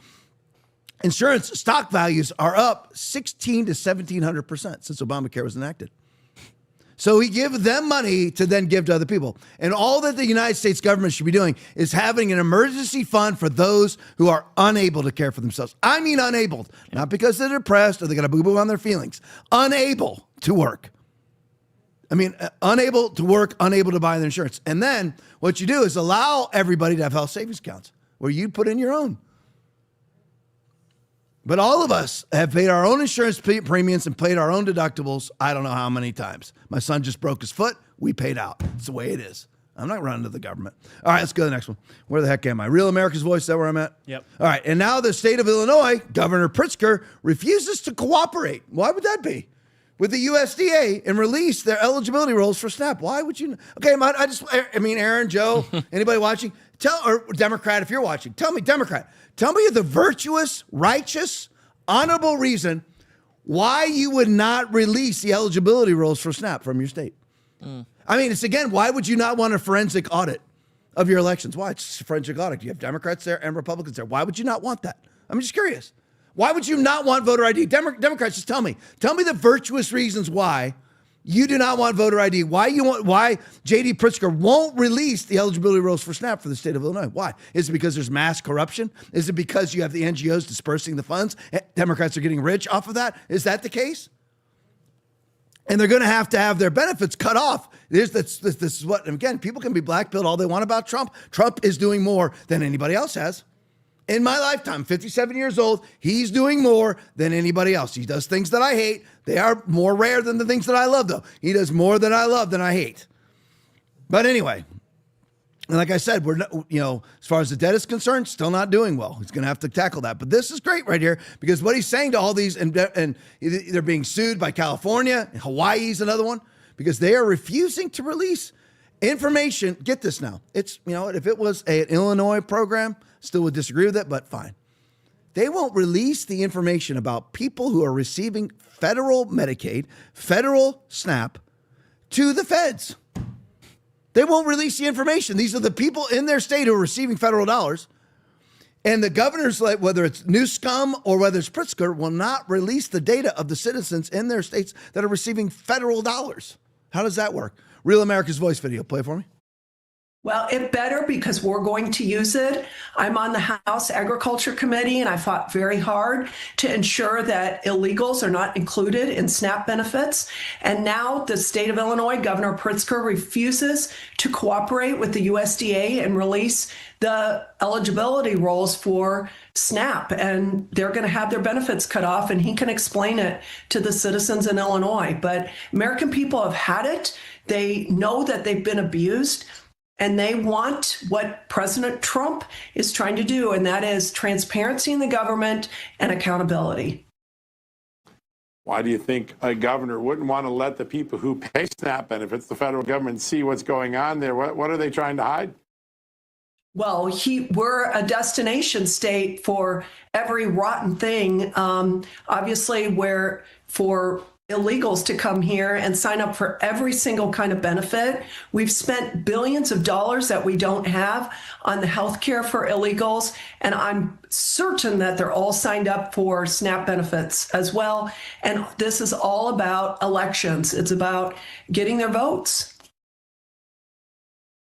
Insurance stock values are up 1,600 to 1,700% since Obamacare was enacted. So we give them money to then give to other people. And all that the United States government should be doing is having an emergency fund for those who are unable to care for themselves. I mean unable, not because they're depressed or they got a boo-boo on their feelings. Unable to work. I mean, unable to work, unable to buy their insurance. And then what you do is allow everybody to have health savings accounts where you put in your own. But all of us have paid our own insurance premiums and paid our own deductibles. I don't know how many times. My son just broke his foot. We paid out. It's the way it is. I'm not running to the government. All right, let's go to the next one. Where the heck am I? Real America's Voice, is that where I'm at? Yep. All right, and now the state of Illinois, Governor Pritzker, refuses to cooperate. Why would that be? With the USDA and release their eligibility rules for SNAP. Why would you? Okay, Aaron, Joe, anybody watching? Or Democrat, if you're watching, tell me, Democrat, tell me the virtuous, righteous, honorable reason why you would not release the eligibility rules for SNAP from your state. I mean, it's again, why would you not want a forensic audit of your elections? Why? It's a forensic audit. You have Democrats there and Republicans there. Why would you not want that? I'm just curious. Why would you not want voter ID? Democrats, just tell me the virtuous reasons why you do not want voter ID. Why J.D. Pritzker won't release the eligibility rules for SNAP for the state of Illinois? Why? Is it because there's mass corruption? Is it because you have the NGOs dispersing the funds? Democrats are getting rich off of that? Is that the case? And they're going to have their benefits cut off. This is what, and again, people can be blackpilled all they want about Trump. Trump is doing more than anybody else has. In my lifetime, 57 years old, he's doing more than anybody else. He does things that I hate. They are more rare than the things that I love, though. He does more that I love than I hate. But anyway, and like I said, we're not, as far as the debt is concerned, still not doing well. He's going to have to tackle that. But this is great right here because what he's saying to all these, and they're being sued by California, and Hawaii's another one, because they are refusing to release information. Get this now. It's, if it was an Illinois program, still would disagree with it, but fine. They won't release the information about people who are receiving federal Medicaid, federal SNAP to the feds. They won't release the information. These are the people in their state who are receiving federal dollars. And the governors, like whether it's Newsom or whether it's Pritzker, will not release the data of the citizens in their states that are receiving federal dollars. How does that work? Real America's Voice video. Play it for me. Well, it better because we're going to use it. I'm on the House Agriculture Committee, and I fought very hard to ensure that illegals are not included in SNAP benefits. And now the state of Illinois, Governor Pritzker refuses to cooperate with the USDA and release the eligibility rules for SNAP. And they're going to have their benefits cut off, and he can explain it to the citizens in Illinois. But American people have had it. They know that they've been abused. And they want what President Trump is trying to do, and that is transparency in the government and accountability. Why do you think a governor wouldn't want to let the people who pay SNAP benefits, the federal government, see what's going on there? What are they trying to hide? Well, we're a destination state for every rotten thing. Obviously, where for illegals to come here and sign up for every single kind of benefit. We've spent billions of dollars that we don't have on the health care for illegals, and I'm certain that they're all signed up for SNAP benefits as well. And this is all about elections. It's about getting their votes.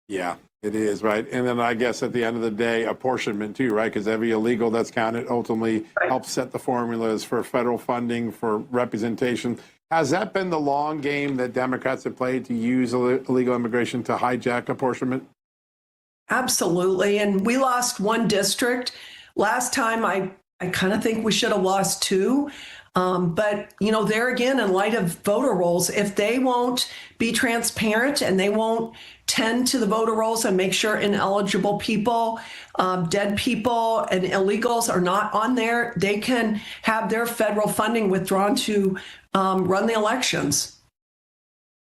Yeah, it is, right? And then I guess at the end of the day, apportionment too, right? Because every illegal that's counted ultimately helps set the formulas for federal funding, for representation. Has that been the long game that Democrats have played, to use illegal immigration to hijack apportionment? Absolutely. And we lost one district. Last time, I kind of think we should have lost two. But, you know, there again, in light of voter rolls, if they won't be transparent and they won't tend to the voter rolls and make sure ineligible people, dead people, and illegals are not on there, they can have their federal funding withdrawn to run the elections.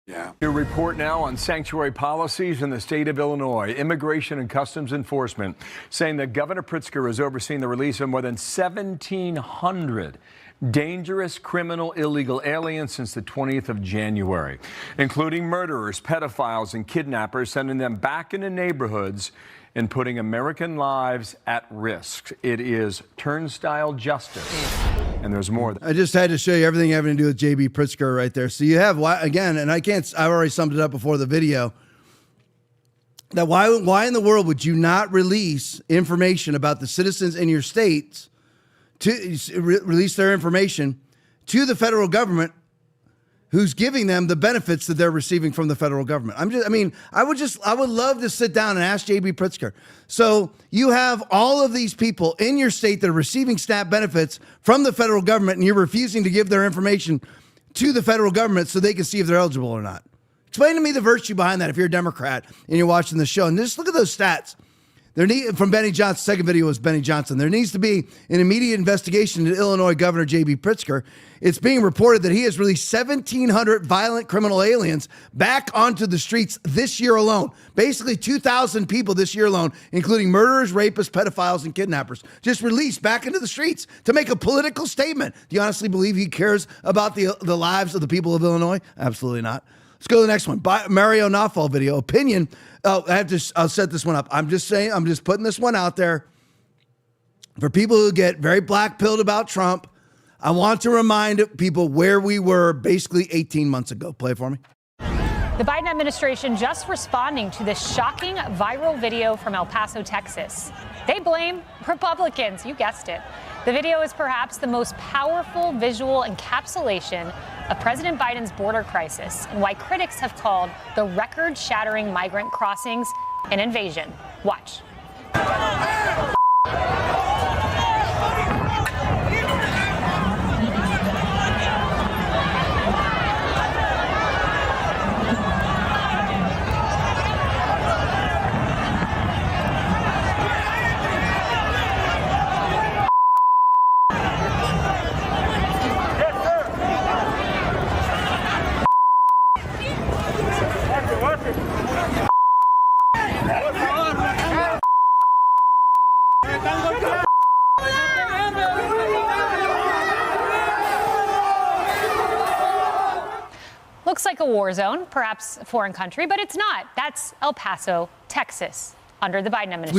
Yeah. New report now on sanctuary policies in the state of Illinois. Immigration and Customs Enforcement saying that Governor Pritzker is overseeing the release of more than 1,700 dangerous criminal illegal aliens since the 20th of January, including murderers, pedophiles, and kidnappers, sending them back into neighborhoods and putting American lives at risk. It is turnstile justice. And there's more. I just had to show you everything having to do with J.B. Pritzker right there. So you have, again, and I already summed it up before the video, that why in the world would you not release information about the citizens in your states, to release their information to the federal government who's giving them the benefits that they're receiving from the federal government? I would love to sit down and ask J.B. Pritzker. So you have all of these people in your state that are receiving SNAP benefits from the federal government, and you're refusing to give their information to the federal government so they can see if they're eligible or not. Explain to me the virtue behind that if you're a Democrat and you're watching the show. And just look at those stats. From Benny Johnson, second video was Benny Johnson. There needs to be an immediate investigation into Illinois Governor J.B. Pritzker. It's being reported that he has released 1,700 violent criminal aliens back onto the streets this year alone. Basically 2,000 people this year alone, including murderers, rapists, pedophiles, and kidnappers, just released back into the streets to make a political statement. Do you honestly believe he cares about the lives of the people of Illinois? Absolutely not. Let's go to the next one. Mario Nawfal video. Opinion. I'll set this one up. I'm just putting this one out there. For people who get very black-pilled about Trump, I want to remind people where we were basically 18 months ago. Play it for me. The Biden administration just responding to this shocking viral video from El Paso, Texas. They blame Republicans. You guessed it. The video is perhaps the most powerful visual encapsulation of President Biden's border crisis and why critics have called the record-shattering migrant crossings an invasion. Watch. Looks like a war zone, perhaps a foreign country, but it's not. That's El Paso, Texas, under the Biden administration.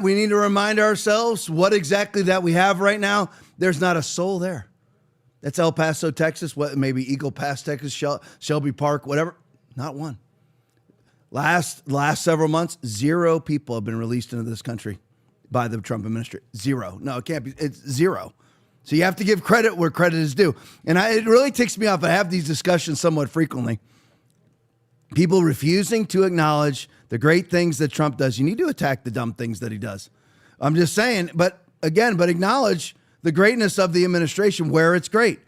We need to remind ourselves what exactly that we have right now. There's not a soul there. That's El Paso, Texas. What, maybe Eagle Pass, Texas, Shelby Park, whatever. Not one. Last several months, 0 people have been released into this country by the Trump administration. 0. No, it can't be. It's 0. So you have to give credit where credit is due. And it really ticks me off. I have these discussions somewhat frequently. People refusing to acknowledge the great things that Trump does. You need to attack the dumb things that he does. I'm just saying, but acknowledge the greatness of the administration where it's great.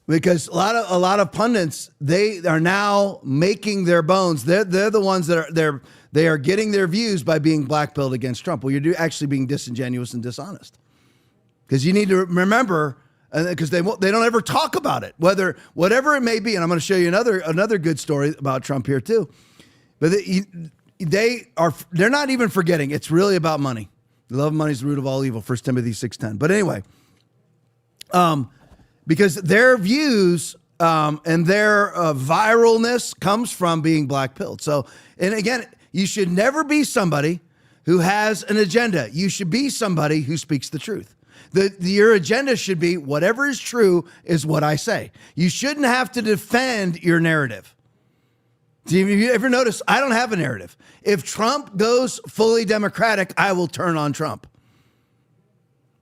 Because a lot of pundits, they are now making their bones. They're the ones that they are getting their views by being blackpilled against Trump. Well, you're actually being disingenuous and dishonest. Because you need to remember, because they don't ever talk about it, whatever it may be. And I'm going to show you another good story about Trump here too. But they're not even forgetting. It's really about money. The love of money is the root of all evil. 1 Timothy 6:10. But anyway, because their views and their viralness comes from being black-pilled. So, and again, you should never be somebody who has an agenda. You should be somebody who speaks the truth. Your agenda should be whatever is true is what I say. You shouldn't have to defend your narrative. Do you ever notice I don't have a narrative? If Trump goes fully Democratic, I will turn on Trump.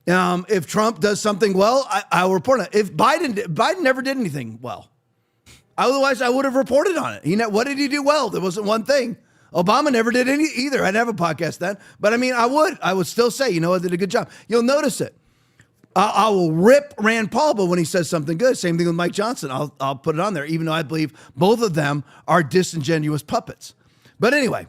If Trump does something well, I will report on it. If Biden never did anything well, otherwise I would have reported on it. What did he do well? There wasn't one thing. Obama never did any either. I didn't have a podcast then, but I mean, I would still say, I did a good job. You'll notice it. I will rip Rand Paul, but when he says something good, same thing with Mike Johnson, I'll put it on there, even though I believe both of them are disingenuous puppets. But anyway,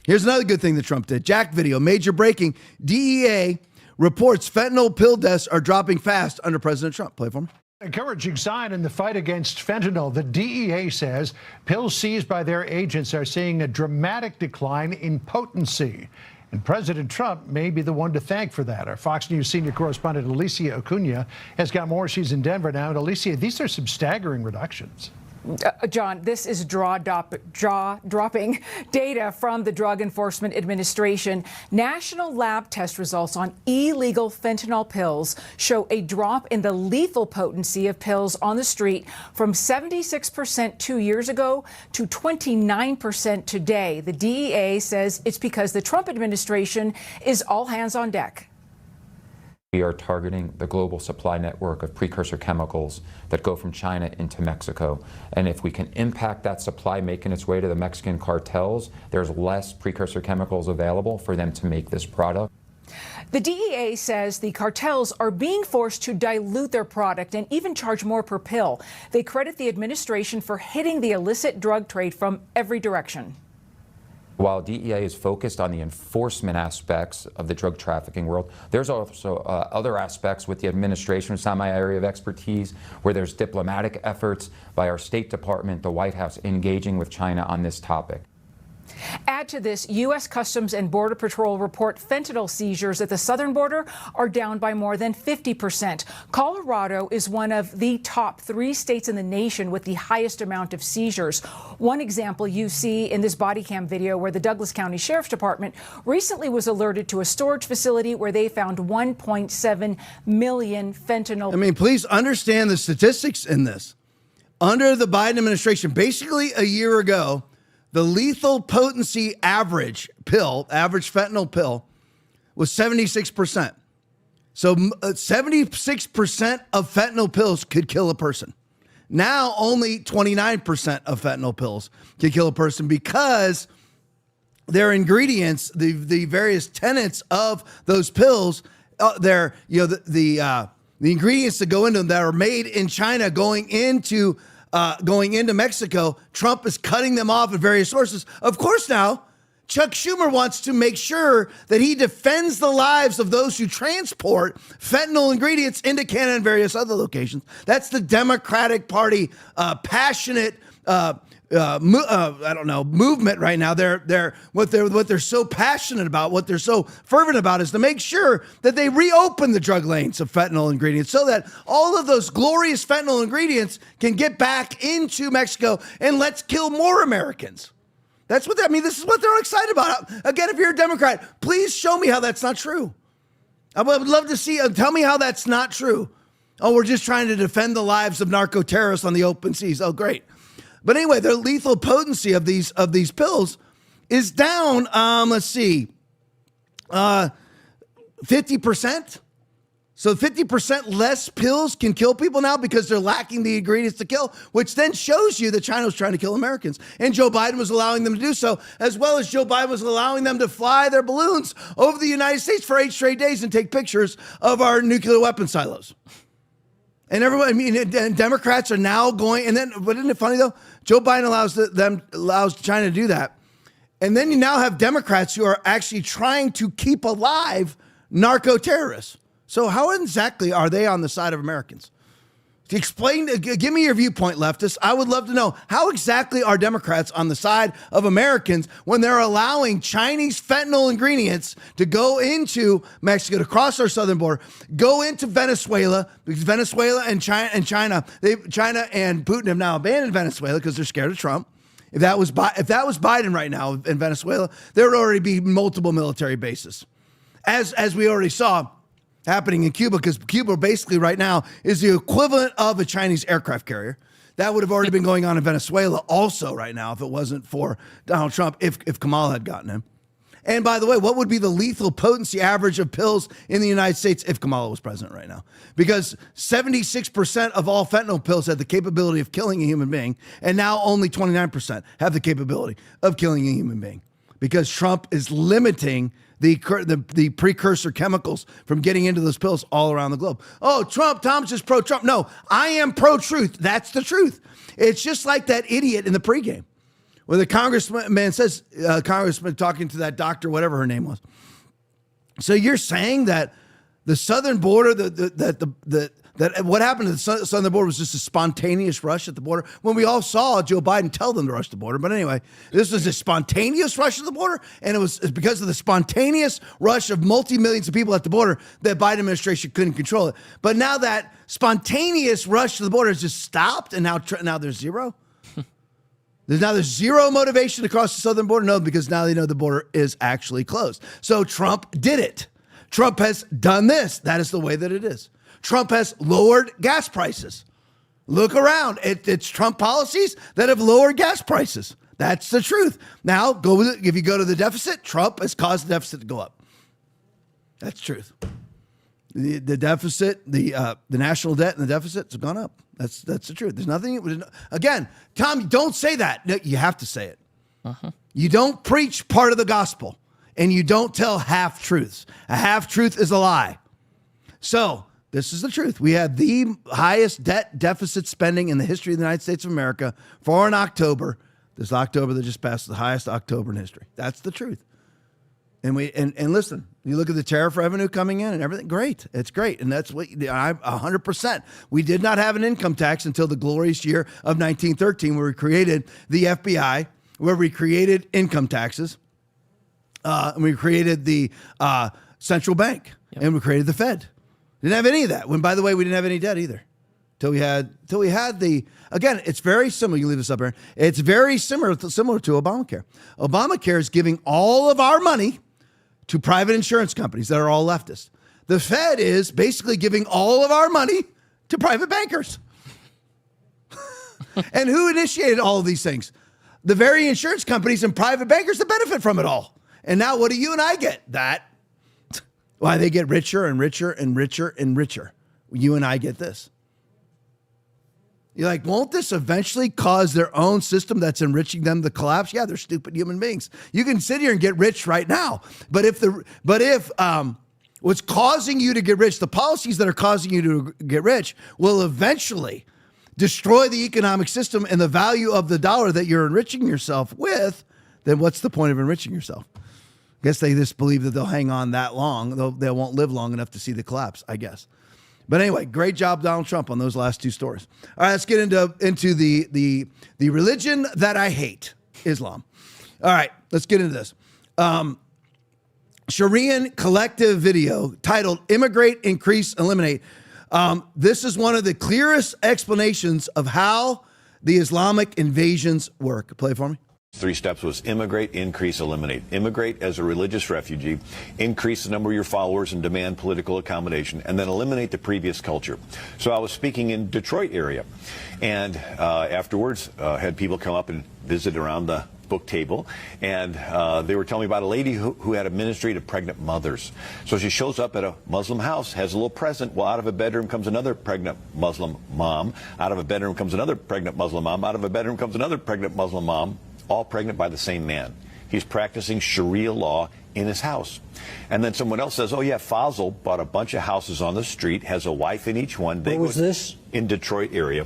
here's another good thing that Trump did. Jack video, major breaking. DEA reports fentanyl pill deaths are dropping fast under President Trump. Play for me. Encouraging sign in the fight against fentanyl. The DEA says pills seized by their agents are seeing a dramatic decline in potency. And President Trump may be the one to thank for that. Our Fox News senior correspondent Alicia Acuna has got more. She's in Denver now. And Alicia, these are some staggering reductions. John, this is jaw-dropping data from the Drug Enforcement Administration. National lab test results on illegal fentanyl pills show a drop in the lethal potency of pills on the street from 76% 2 years ago to 29% today. The DEA says it's because the Trump administration is all hands on deck. We are targeting the global supply network of precursor chemicals that go from China into Mexico. And if we can impact that supply making its way to the Mexican cartels, there's less precursor chemicals available for them to make this product. The DEA says the cartels are being forced to dilute their product and even charge more per pill. They credit the administration for hitting the illicit drug trade from every direction. While DEA is focused on the enforcement aspects of the drug trafficking world, there's also other aspects with the administration, it's not my area of expertise, where there's diplomatic efforts by our State Department, the White House, engaging with China on this topic. Add to this, U.S. Customs and Border Patrol report fentanyl seizures at the southern border are down by more than 50%. Colorado is one of the top 3 states in the nation with the highest amount of seizures. One example you see in this body cam video where the Douglas County Sheriff's Department recently was alerted to a storage facility where they found 1.7 million fentanyl. I mean, please understand the statistics in this. Under the Biden administration, basically a year ago, the lethal potency average fentanyl pill was 76%. So 76% of fentanyl pills could kill a person. Now only 29% of fentanyl pills can kill a person because their ingredients, the various tenets of those pills, the ingredients that go into them that are made in China going into Mexico, Trump is cutting them off at various sources. Of course, now, Chuck Schumer wants to make sure that he defends the lives of those who transport fentanyl ingredients into Canada and various other locations. That's the Democratic Party passionate movement right now. What they're so passionate about, what they're so fervent about, is to make sure that they reopen the drug lanes of fentanyl ingredients so that all of those glorious fentanyl ingredients can get back into Mexico and let's kill more Americans. That's what this is what they're excited about. Again, if you're a Democrat, please show me how that's not true. I would love to see, tell me how that's not true. Oh, we're just trying to defend the lives of narco terrorists on the open seas. Oh, great. But anyway, the lethal potency of these pills is down, 50%. So 50% less pills can kill people now because they're lacking the ingredients to kill, which then shows you that China was trying to kill Americans. And Joe Biden was allowing them to do so, as well as Joe Biden was allowing them to fly their balloons over the United States for 8 straight days and take pictures of our nuclear weapon silos. And and Democrats are now going, and then, but isn't it funny though? Joe Biden allows China to do that. And then you now have Democrats who are actually trying to keep alive narco terrorists. So how exactly are they on the side of Americans? Explain, give me your viewpoint, leftists. I would love to know how exactly are Democrats on the side of Americans when they're allowing Chinese fentanyl ingredients to go into Mexico, to cross our southern border, go into Venezuela, because Venezuela and China and Putin have now abandoned Venezuela because they're scared of Trump. If that was Biden right now in Venezuela, there would already be multiple military bases, as we already saw happening in Cuba, because Cuba basically right now is the equivalent of a Chinese aircraft carrier. That would have already been going on in Venezuela also right now if it wasn't for Donald Trump, if Kamala had gotten him. And by the way, what would be the lethal potency average of pills in the United States if Kamala was president right now? Because 76% of all fentanyl pills had the capability of killing a human being, and now only 29% have the capability of killing a human being, because Trump is limiting the precursor chemicals from getting into those pills all around the globe. Oh, Tom's just pro-Trump. No, I am pro-truth. That's the truth. It's just like that idiot in the pregame where the congressman says, congressman talking to that doctor, whatever her name was. So you're saying that the southern border, that what happened to the southern border was just a spontaneous rush at the border, when we all saw Joe Biden tell them to rush the border. But anyway, this was a spontaneous rush at the border, and it's because of the spontaneous rush of multi-millions of people at the border that Biden administration couldn't control it. But now that spontaneous rush to the border has just stopped, and now there's zero. There's zero motivation to cross the southern border. No, because now they know the border is actually closed. So Trump did it. Trump has done this. That is the way that it is. Trump has lowered gas prices. Look around. It's Trump policies that have lowered gas prices. That's the truth. Now, if you go to the deficit, Trump has caused the deficit to go up. That's truth. The deficit, the national debt and the deficit has gone up. That's the truth. There's nothing. Again, Tom, don't say that. No, you have to say it. You don't preach part of the gospel, and you don't tell half truths. A half truth is a lie. So this is the truth. We had the highest debt deficit spending in the history of the United States of America for an October. This October that just passed, the highest October in history. That's the truth. And listen, you look at the tariff revenue coming in and everything. Great. It's great. And that's what 100%. We did not have an income tax until the glorious year of 1913, where we created the FBI, where we created income taxes. And we created the central bank, and we created the Fed. Didn't have any of that. When, by the way, we didn't have any debt either. Till we had the, again, it's very similar. You can leave this up here. It's very similar to Obamacare. Obamacare is giving all of our money to private insurance companies that are all leftist. The Fed is basically giving all of our money to private bankers. And who initiated all of these things? The very insurance companies and private bankers that benefit from it all. And now what do you and I get? That. Why they get richer and richer and richer and richer. You and I get this. You're like, won't this eventually cause their own system that's enriching them to collapse? Yeah, they're stupid human beings. You can sit here and get rich right now. But if what's causing you to get rich, the policies that are causing you to get rich will eventually destroy the economic system and the value of the dollar that you're enriching yourself with, then what's the point of enriching yourself? I guess they just believe that they'll hang on that long. They won't live long enough to see the collapse, I guess. But anyway, great job, Donald Trump, on those last two stories. All right, let's get into the religion that I hate, Islam. All right, let's get into this. Sharian collective video titled "Immigrate, Increase, Eliminate." This is one of the clearest explanations of how the Islamic invasions work. Play it for me. 3 steps was immigrate, increase, eliminate. Immigrate as a religious refugee, increase the number of your followers and demand political accommodation, and then eliminate the previous culture. So I was speaking in Detroit area, and afterwards had people come up and visit around the book table, and they were telling me about a lady who had a ministry to pregnant mothers. So she shows up at a Muslim house, has a little present. Well, out of a bedroom comes another pregnant Muslim mom. Out of a bedroom comes another pregnant Muslim mom. Out of a bedroom comes another pregnant Muslim mom. All pregnant by the same man. He's practicing Sharia law in his house. And then someone else says, oh yeah, Fazil bought a bunch of houses on the street, has a wife in each one. Where was this? In Detroit area.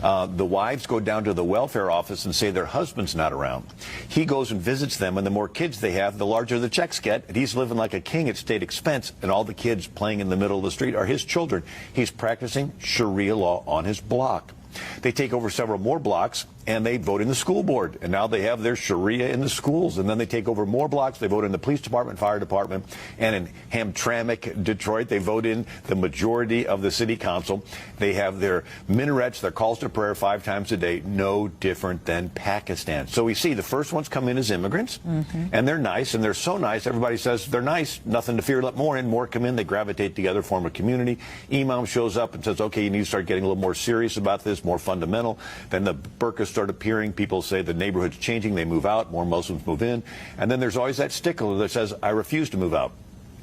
The wives go down to the welfare office and say their husband's not around. He goes and visits them, and the more kids they have, the larger the checks get. And he's living like a king at state expense, and all the kids playing in the middle of the street are his children. He's practicing Sharia law on his block. They take over several more blocks, and they vote in the school board. And now they have their Sharia in the schools. And then they take over more blocks. They vote in the police department, fire department. And in Hamtramck, Detroit, they vote in the majority of the city council. They have their minarets, their calls to prayer 5 times a day, no different than Pakistan. So we see the first ones come in as immigrants, and they're nice, and they're so nice. Everybody says they're nice, nothing to fear, let more in, more come in. They gravitate together, form a community. Imam shows up and says, okay, you need to start getting a little more serious about this, more fundamental. Then the burqas start appearing. People say the neighborhood's changing. They move out. More Muslims move in. And then there's always that stickler that says, I refuse to move out.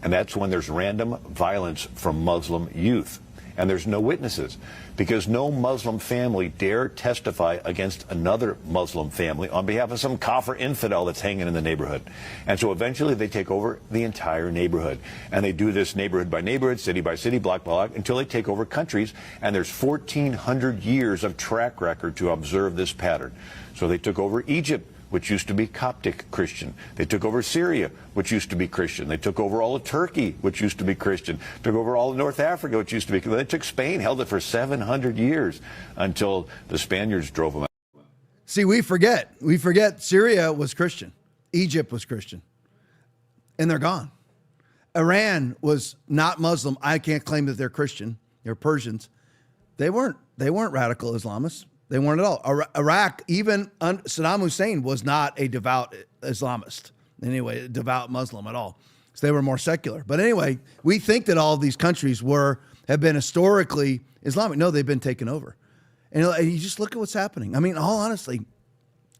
And that's when there's random violence from Muslim youth. And there's no witnesses because no Muslim family dare testify against another Muslim family on behalf of some kafir infidel that's hanging in the neighborhood. And so eventually they take over the entire neighborhood. And they do this neighborhood by neighborhood, city by city, block by block, until they take over countries. And there's 1,400 years of track record to observe this pattern. So they took over Egypt, which used to be Coptic Christian. They took over Syria, which used to be Christian. They took over all of Turkey, which used to be Christian. Took over all of North Africa, which used to be. They took Spain, held it for 700 years until the Spaniards drove them out. See, we forget. We forget Syria was Christian. Egypt was Christian. And they're gone. Iran was not Muslim. I can't claim that they're Christian. They're Persians. They weren't radical Islamists. They weren't at all. Iraq, even Saddam Hussein was not a devout Islamist. Anyway, a devout Muslim at all. So they were more secular. But anyway, we think that all of these countries have been historically Islamic. No, they've been taken over. And you just look at what's happening. I mean, all honestly,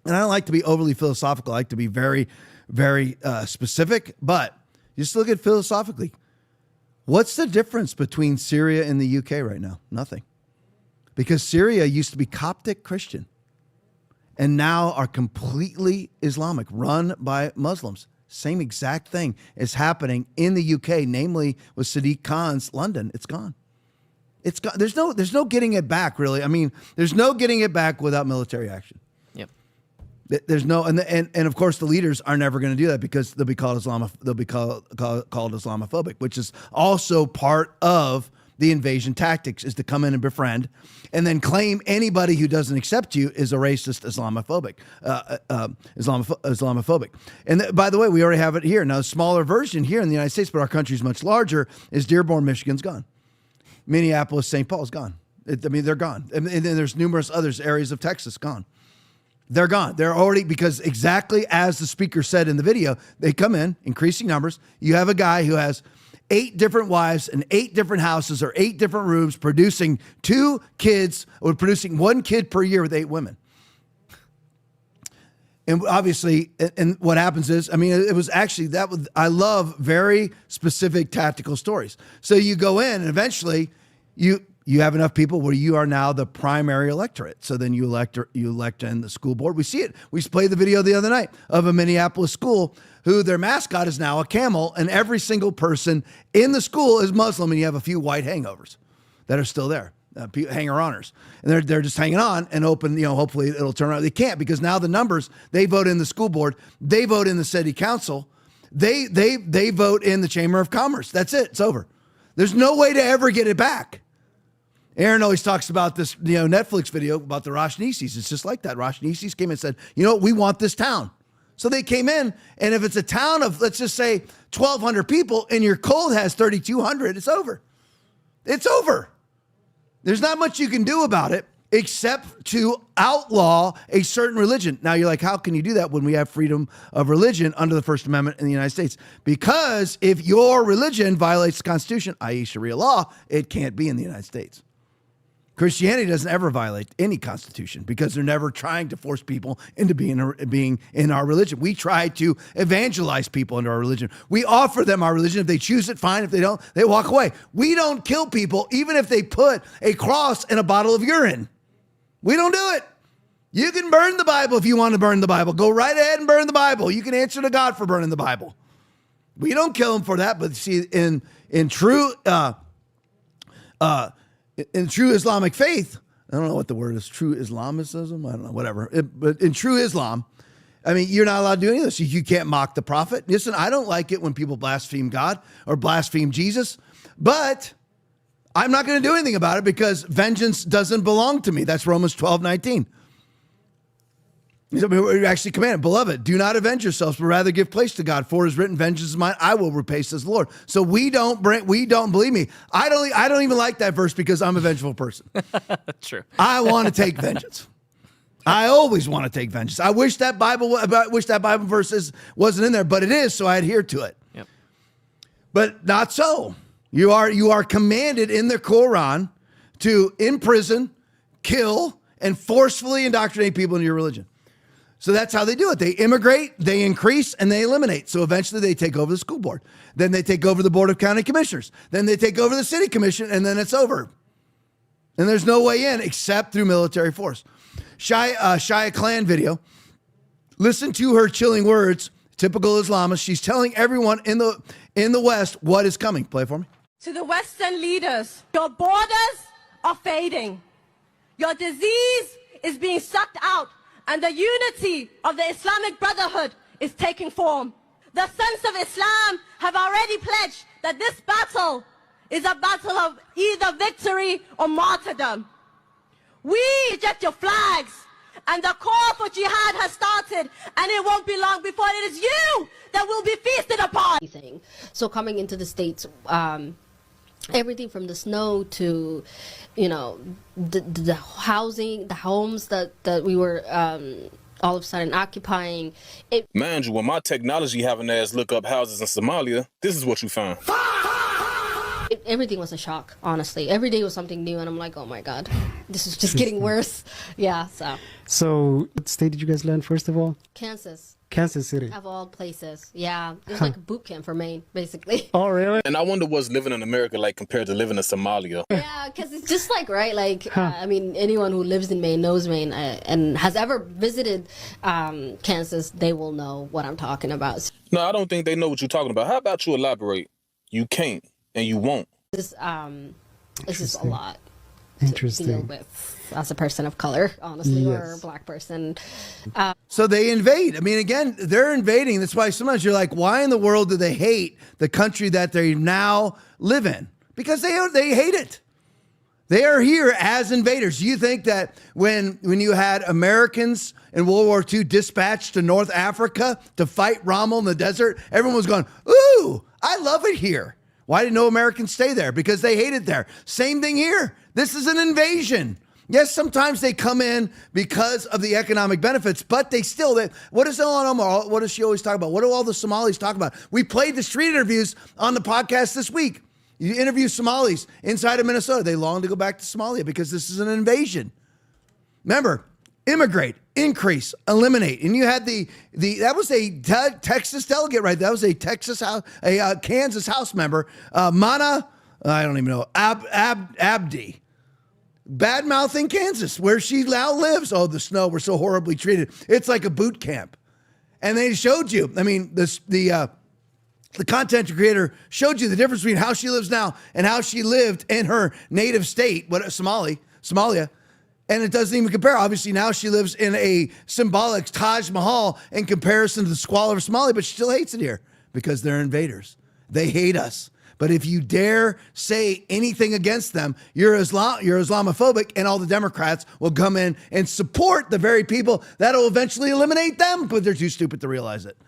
and I don't like to be overly philosophical. I like to be very, very specific. But just look at philosophically. What's the difference between Syria and the UK right now? Nothing. Because Syria used to be Coptic Christian and now are completely Islamic, run by Muslims. Same exact thing is happening in the UK, namely with Sadiq Khan's London. It's gone. It's gone. There's no getting it back, really. I mean, there's no getting it back without military action. Yep. There's no, and of course the leaders are never going to do that because they'll be called Islamophobic, which is also part of the invasion tactics, is to come in and befriend and then claim anybody who doesn't accept you is a racist Islamophobic. And by the way, we already have it here. Now, a smaller version here in the United States, but our country is much larger, is Dearborn, Michigan's gone. Minneapolis, St. Paul's gone. They're gone. And then there's numerous other areas of Texas gone. They're gone. They're already, because exactly as the speaker said in the video, they come in, increasing numbers. You have a guy who has 8 different wives and 8 different houses or 8 different rooms, producing 2 kids or producing 1 kid per year with 8 women. And obviously, and what happens is, I mean, it was actually I love very specific tactical stories. So you go in and eventually you have enough people where you are now the primary electorate. So then you elect in the school board. We see it. We played the video the other night of a Minneapolis school who their mascot is now a camel, and every single person in the school is Muslim, and you have a few white hangovers that are still there, hanger-oners. And they're just hanging on and hoping, hopefully it'll turn around. They can't, because now the numbers, they vote in the school board, they vote in the city council, they vote in the Chamber of Commerce. That's it. It's over. There's no way to ever get it back. Aaron always talks about this, Netflix video about the Rajneeshis. It's just like that. Rajneeshis came and said, we want this town. So they came in, and if it's a town of, let's just say, 1,200 people, and your code has 3,200, it's over. It's over. There's not much you can do about it except to outlaw a certain religion. Now you're like, how can you do that when we have freedom of religion under the First Amendment in the United States? Because if your religion violates the Constitution, i.e. Sharia law, it can't be in the United States. Christianity doesn't ever violate any constitution because they're never trying to force people into being in our religion. We try to evangelize people into our religion. We offer them our religion. If they choose it, fine. If they don't, they walk away. We don't kill people even if they put a cross in a bottle of urine. We don't do it. You can burn the Bible if you want to burn the Bible. Go right ahead and burn the Bible. You can answer to God for burning the Bible. We don't kill them for that. But see, in true Islamic faith, I don't know what the word is, true Islamicism? I don't know, whatever. But in true Islam, I mean, you're not allowed to do any of this. You can't mock the prophet. Listen, I don't like it when people blaspheme God or blaspheme Jesus, but I'm not going to do anything about it because vengeance doesn't belong to me. That's Romans 12:19. We actually commanded, beloved, do not avenge yourselves, but rather give place to God. For it is written, vengeance is mine, I will repay, says the Lord. So we don't believe me. I don't even like that verse because I'm a vengeful person. True. I want to take vengeance. I always want to take vengeance. I wish that Bible verse wasn't in there, but it is, so I adhere to it. Yep. But not so. You are commanded in the Quran to imprison, kill, and forcefully indoctrinate people into your religion. So that's how they do it. They immigrate, they increase, and they eliminate. So eventually they take over the school board. Then they take over the board of county commissioners. Then they take over the city commission, and then it's over. And there's no way in except through military force. Shia Klan video. Listen to her chilling words. Typical Islamist. She's telling everyone in the West what is coming. Play it for me. To the Western leaders, your borders are fading. Your disease is being sucked out, and the unity of the Islamic Brotherhood is taking form. The Sons of Islam have already pledged that this battle is a battle of either victory or martyrdom. We eject your flags, and the call for jihad has started, and it won't be long before it is you that will be feasted upon. So coming into the States, everything from the snow to, the housing, the homes that we were all of a sudden occupying. Mind you, when my technology having ass look up houses in Somalia, this is what you find. Everything was a shock, honestly. Every day was something new, and I'm like, oh my God, this is just getting worse. Yeah, So what state did you guys land, first of all? Kansas. Kansas City. Of all places. Yeah, it was like a boot camp for Maine, basically. Oh, really? And I wonder what's living in America like compared to living in Somalia. Yeah, because it's just like, right, I mean, anyone who lives in Maine knows Maine and has ever visited Kansas, they will know what I'm talking about. No, I don't think they know what you're talking about. How about you elaborate? You can't, and you won't. It's just a lot. Interesting. To deal with as a person of color, honestly, or a black person. So they invade. I mean, again, they're invading. That's why sometimes you're like, why in the world do they hate the country that they now live in? Because they hate it. They are here as invaders. You think that when you had Americans in World War II dispatched to North Africa to fight Rommel in the desert, everyone was going, ooh, I love it here. Why did no Americans stay there? Because they hate it there. Same thing here. This is an invasion. Yes, sometimes they come in because of the economic benefits, but what does Ilhan Omar, what does she always talk about? What do all the Somalis talk about? We played the street interviews on the podcast this week. You interview Somalis inside of Minnesota. They long to go back to Somalia because this is an invasion. Remember, immigrate, increase, eliminate. And you had that was a Texas delegate, right? That was a Kansas House member, Mana, I don't even know, Abdi. Bad-mouthing Kansas, where she now lives. Oh, the snow, we're so horribly treated. It's like a boot camp. And they showed you, I mean, the content creator showed you the difference between how she lives now and how she lived in her native state, Somalia. And it doesn't even compare. Obviously, now she lives in a symbolic Taj Mahal in comparison to the squalor of Somalia, but she still hates it here because they're invaders. They hate us. But if you dare say anything against them, you're Islamophobic, and all the Democrats will come in and support the very people that will eventually eliminate them, but they're too stupid to realize it.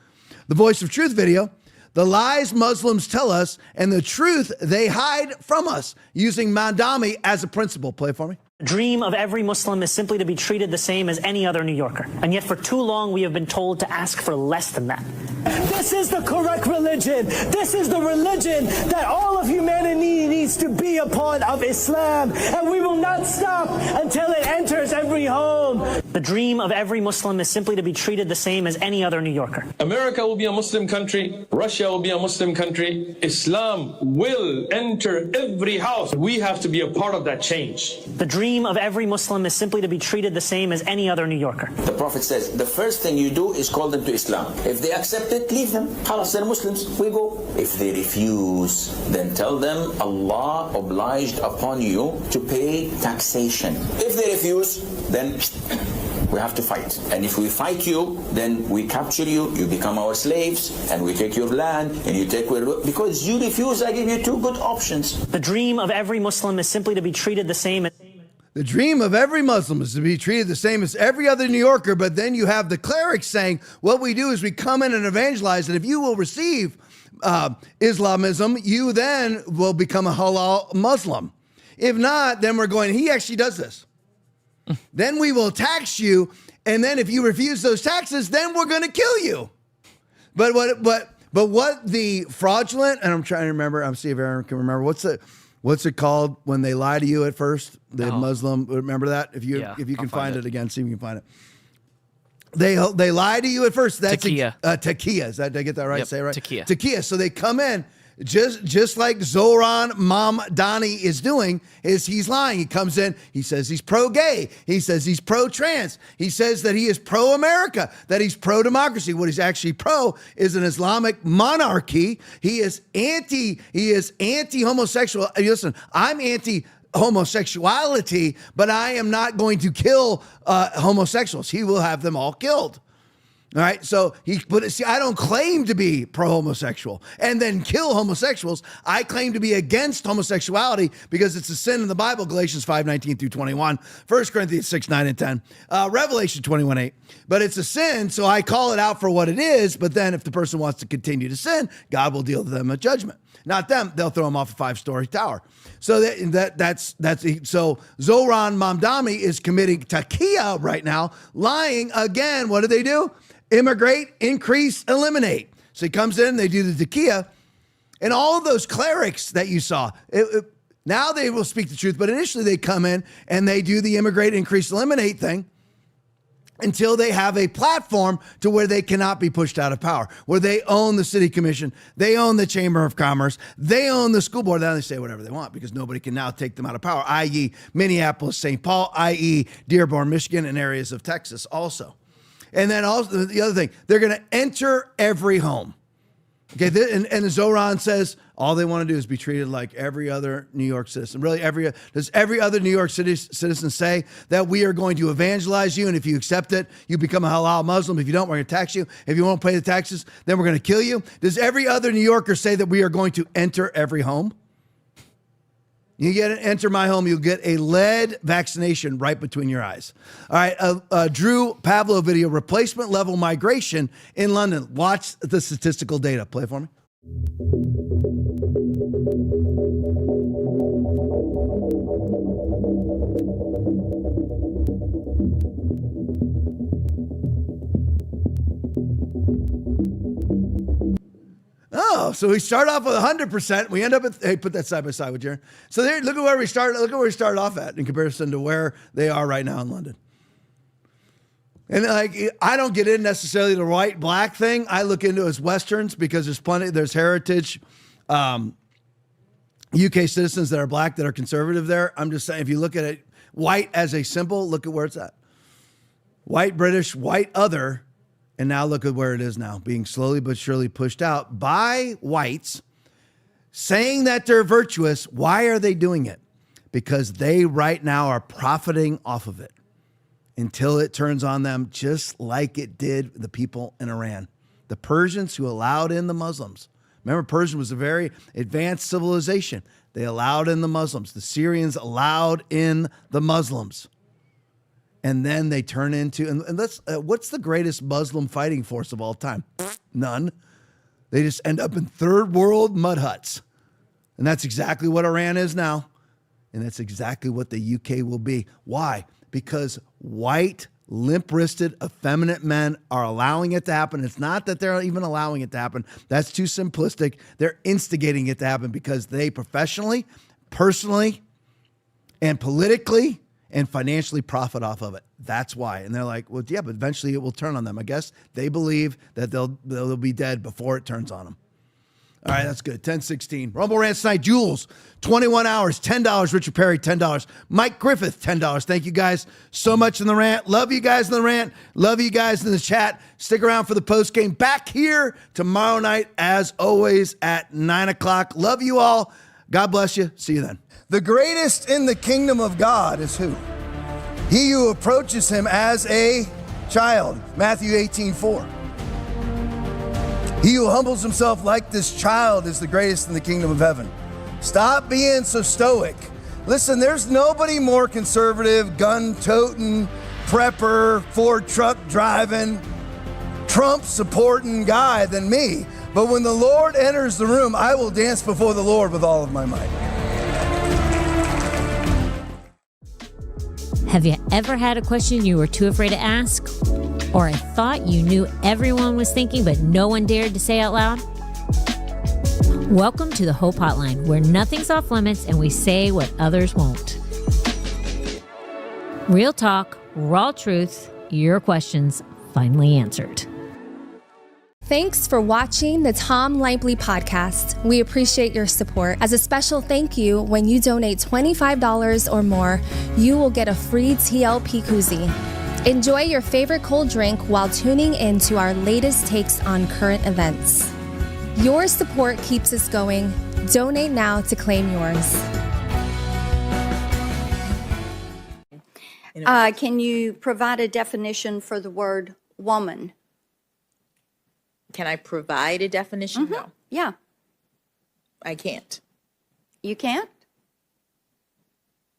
The Voice of Truth video, the lies Muslims tell us and the truth they hide from us, using Mandami as a principle. Play for me. The dream of every Muslim is simply to be treated the same as any other New Yorker. And yet for too long we have been told to ask for less than that. This is the correct religion. This is the religion that all of humanity needs to be a part of, Islam. And we will not stop until it enters every home. The dream of every Muslim is simply to be treated the same as any other New Yorker. America will be a Muslim country. Russia will be a Muslim country. Islam will enter every house. We have to be a part of that change. The dream of every Muslim is simply to be treated the same as any other New Yorker. The Prophet says, the first thing you do is call them to Islam. If they accept it, leave them. Khalas, they're Muslims, we go. If they refuse, then tell them Allah obliged upon you to pay taxation. If they refuse, then we have to fight. And if we fight you, then we capture you, you become our slaves, and we take your land, and you take where, because you refuse, I give you two good options. The dream of every Muslim is simply to be treated the same as... The dream of every Muslim is to be treated the same as every other New Yorker, but then you have the clerics saying, what we do is we come in and evangelize, and if you will receive Islamism, you then will become a halal Muslim. If not, then we're going, he actually does this. Then we will tax you, and then if you refuse those taxes, then we're going to kill you. But what the fraudulent, and I'm trying to remember, I'm seeing if Aaron can remember, what's it called when they lie to you at first? The Muslim, remember that? If you can find it again, see if you can find it. They lie to you at first. That's Taqiyya. Taqiyya. Did I get that right? Yep, Say it right? Taqiyya. Taqiyya. So they come in just like Zohran Mamdani is doing, is he's lying. He comes in, he says he's pro-gay, he says he's pro-trans, he says that he is pro-America, that he's pro-democracy. What he's actually pro is an Islamic monarchy. He is anti-homosexual. Listen, I'm anti-homosexuality, but I am not going to kill homosexuals. He will have them all killed. All right, so I don't claim to be pro-homosexual and then kill homosexuals. I claim to be against homosexuality because it's a sin in the Bible, Galatians 5:19 through 21, 1 Corinthians 6:9 and 10, Revelation 21:8. But it's a sin, so I call it out for what it is, but then if the person wants to continue to sin, God will deal with them a judgment. Not them, they'll throw them off a 5-story tower. So that's so Zohran Mamdani is committing taqiyya right now, lying again. What do? Immigrate, increase, eliminate. So he comes in, they do the taqiyya, and all of those clerics that you saw, now they will speak the truth, but initially they come in and they do the immigrate, increase, eliminate thing until they have a platform to where they cannot be pushed out of power, where they own the city commission, they own the Chamber of Commerce, they own the school board. Now they say whatever they want because nobody can now take them out of power, i.e. Minneapolis, St. Paul, i.e. Dearborn, Michigan, and areas of Texas also. And then also the other thing, they're going to enter every home. Okay, and Zohran says all they want to do is be treated like every other New York citizen. Really, does every other New York citizen say that we are going to evangelize you, and if you accept it, you become a halal Muslim. If you don't, we're going to tax you. If you won't pay the taxes, then we're going to kill you. Does every other New Yorker say that we are going to enter every home? You get to enter my home, you'll get a lead vaccination right between your eyes. All right, Drew Pavlo video, replacement level migration in London. Watch the statistical data. Play it for me. Oh, so we start off with 100%. We end up at, hey, put that side by side with Jaron. So there, look at where we start. Look at where we started off at in comparison to where they are right now in London. And like, I don't get in necessarily the white black thing. I look into it as Westerns because there's heritage, UK citizens that are black that are conservative there. I'm just saying, if you look at it, white as a symbol, look at where it's at. White British, white other. And now look at where it is now, being slowly but surely pushed out by whites, saying that they're virtuous. Why are they doing it? Because they right now are profiting off of it until it turns on them, just like it did the people in Iran. The Persians who allowed in the Muslims. Remember, Persia was a very advanced civilization. They allowed in the Muslims. The Syrians allowed in the Muslims. And then they turn into, and what's the greatest Muslim fighting force of all time? None. They just end up in third world mud huts. And that's exactly what Iran is now. And that's exactly what the UK will be. Why? Because white, limp-wristed, effeminate men are allowing it to happen. It's not that they're even allowing it to happen. That's too simplistic. They're instigating it to happen because they professionally, personally, and politically and financially profit off of it. That's why. And they're like, well, yeah, but eventually it will turn on them. I guess they believe that they'll be dead before it turns on them. All right, that's good. 10-16. Rumble Rants tonight. Jules, 21 hours, $10. Richard Perry, $10. Mike Griffith, $10. Thank you guys so much in the rant. Love you guys in the rant. Love you guys in the chat. Stick around for the post game. Back here tomorrow night, as always, at 9 o'clock. Love you all. God bless you. See you then. The greatest in the kingdom of God is who? He who approaches him as a child. Matthew 18:4. He who humbles himself like this child is the greatest in the kingdom of heaven. Stop being so stoic. Listen, there's nobody more conservative, gun-toting, prepper, Ford truck driving, Trump supporting guy than me. But when the Lord enters the room, I will dance before the Lord with all of my might. Have you ever had a question you were too afraid to ask? Or a thought you knew everyone was thinking but no one dared to say out loud? Welcome to the Hope Hotline, where nothing's off limits and we say what others won't. Real talk, raw truth, your questions finally answered. Thanks for watching the Tom Laipply podcast. We appreciate your support. As a special thank you, when you donate $25 or more, you will get a free TLP koozie. Enjoy your favorite cold drink while tuning in to our latest takes on current events. Your support keeps us going. Donate now to claim yours. Can you provide a definition for the word woman? Can I provide a definition? No. Yeah. I can't. You can't?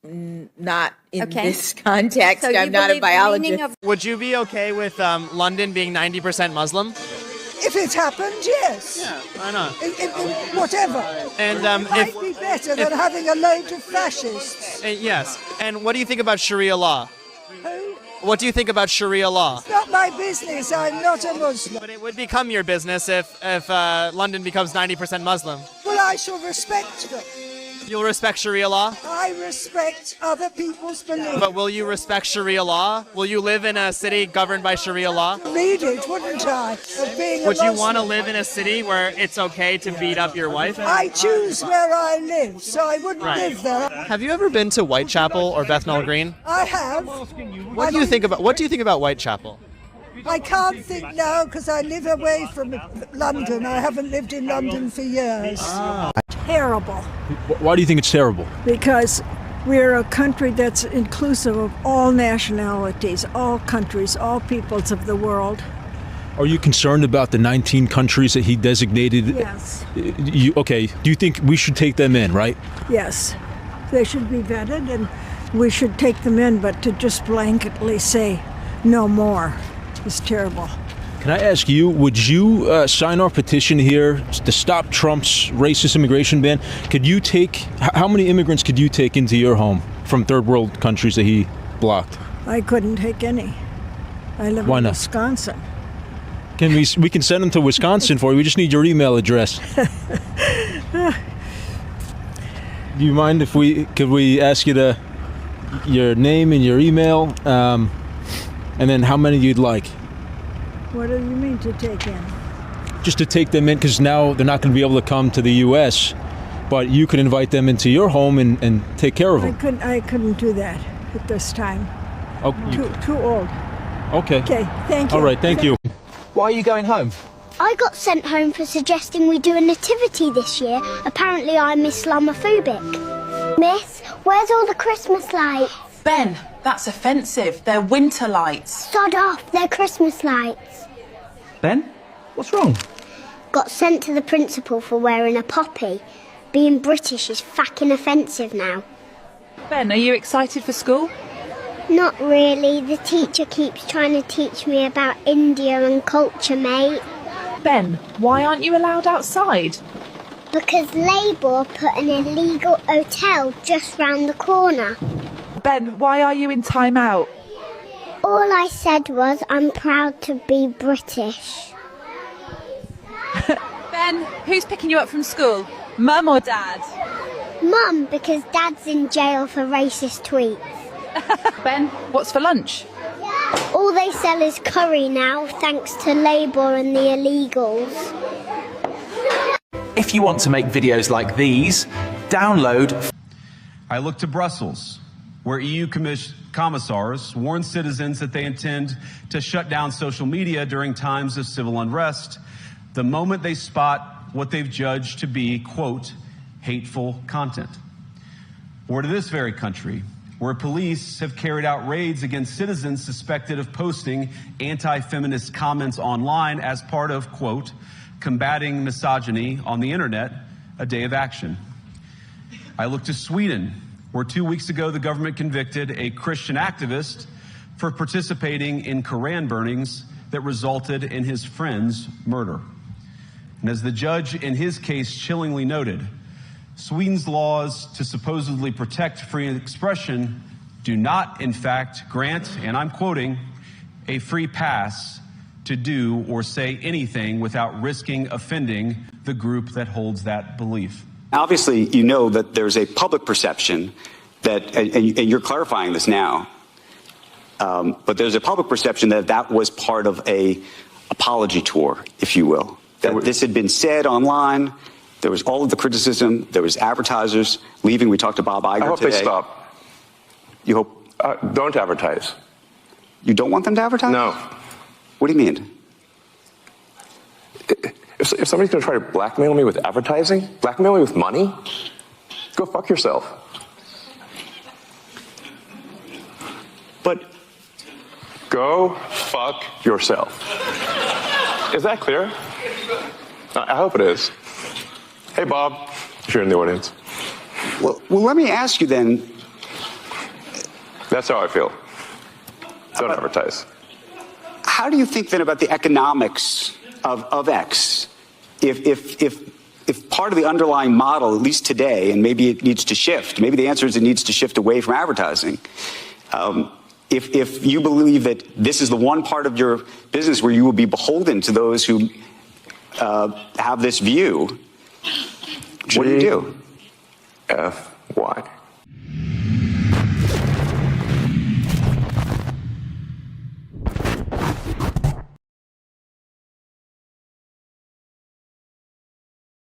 Not in this context. So I'm not a biologist. Would you be okay with London being 90% Muslim? If it happened, yes. Yeah, why not? Whatever. And it might be better than having a load of fascists. Yes. And what do you think about Sharia law? Who? What do you think about Sharia law? It's not my business. I'm not a Muslim. But it would become your business if London becomes 90% Muslim. Well, I shall respect them. You'll respect Sharia law? I respect other people's beliefs. But will you respect Sharia law? Will you live in a city governed by Sharia law? Read it, wouldn't I? Of being Would a you Muslim. want to live in a city where it's okay to beat up your wife? I choose where I live, so I wouldn't live there. Have you ever been to Whitechapel or Bethnal Green? I have. What do you think about Whitechapel? I can't think now because I live away from London. I haven't lived in London for years. Terrible. Why do you think it's terrible? Because we're a country that's inclusive of all nationalities, all countries, all peoples of the world. Are you concerned about the 19 countries that he designated? Yes. Okay, do you think we should take them in, right? Yes. They should be vetted and we should take them in, but to just blanketly say no more is terrible. Can I ask you, would you sign our petition here to stop Trump's racist immigration ban? How many immigrants could you take into your home from third world countries that he blocked? I couldn't take any. I live in Wisconsin. We can send them to Wisconsin for you. We just need your email address. Do you mind if could we ask you your name and your email, and then how many you'd like? What do you mean to take in? Just to take them in, because now they're not going to be able to come to the U.S., but you could invite them into your home and take care of them. I couldn't do that at this time. Oh, too old. Okay. Okay, thank you. All right, thank you. Why are you going home? I got sent home for suggesting we do a nativity this year. Apparently I'm Islamophobic. Miss, where's all the Christmas lights? Ben, that's offensive. They're winter lights. Sod off, they're Christmas lights. Ben, what's wrong? Got sent to the principal for wearing a poppy. Being British is fucking offensive now. Ben, are you excited for school? Not really. The teacher keeps trying to teach me about India and culture, mate. Ben, why aren't you allowed outside? Because Labour put an illegal hotel just round the corner. Ben, why are you in time out? All I said was I'm proud to be British. Ben, who's picking you up from school? Mum or Dad? Mum, because Dad's in jail for racist tweets. Ben, what's for lunch? All they sell is curry now, thanks to Labour and the illegals. If if you want to make videos like these, download. I look to Brussels, where EU commissars warn citizens that they intend to shut down social media during times of civil unrest the moment they spot what they've judged to be, quote, hateful content. Or to this very country, where police have carried out raids against citizens suspected of posting anti-feminist comments online as part of, quote, combating misogyny on the internet, a day of action. I look to Sweden, where 2 weeks ago the government convicted a Christian activist for participating in Koran burnings that resulted in his friend's murder. And as the judge in his case chillingly noted, Sweden's laws to supposedly protect free expression do not, in fact, grant, and I'm quoting, a free pass to do or say anything without risking offending the group that holds that belief. Obviously, you know that there's a public perception that, and you're clarifying this now, but there's a public perception that that was part of a apology tour, if you will. That this had been said online. There was all of the criticism. There was advertisers leaving. We talked to Bob Iger today. I hope they stop. You hope? Don't advertise. You don't want them to advertise? No. What do you mean? If somebody's going to try to blackmail me with advertising, blackmail me with money, go fuck yourself. But go fuck yourself. Is that clear? I hope it is. Hey, Bob, if you're in the audience. Well, let me ask you then. That's how I feel. Don't advertise. How do you think then about the economics of X? If part of the underlying model, at least today, and maybe it needs to shift, maybe the answer is it needs to shift away from advertising. If you believe that this is the one part of your business where you will be beholden to those who have this view, what do you do? F-Y.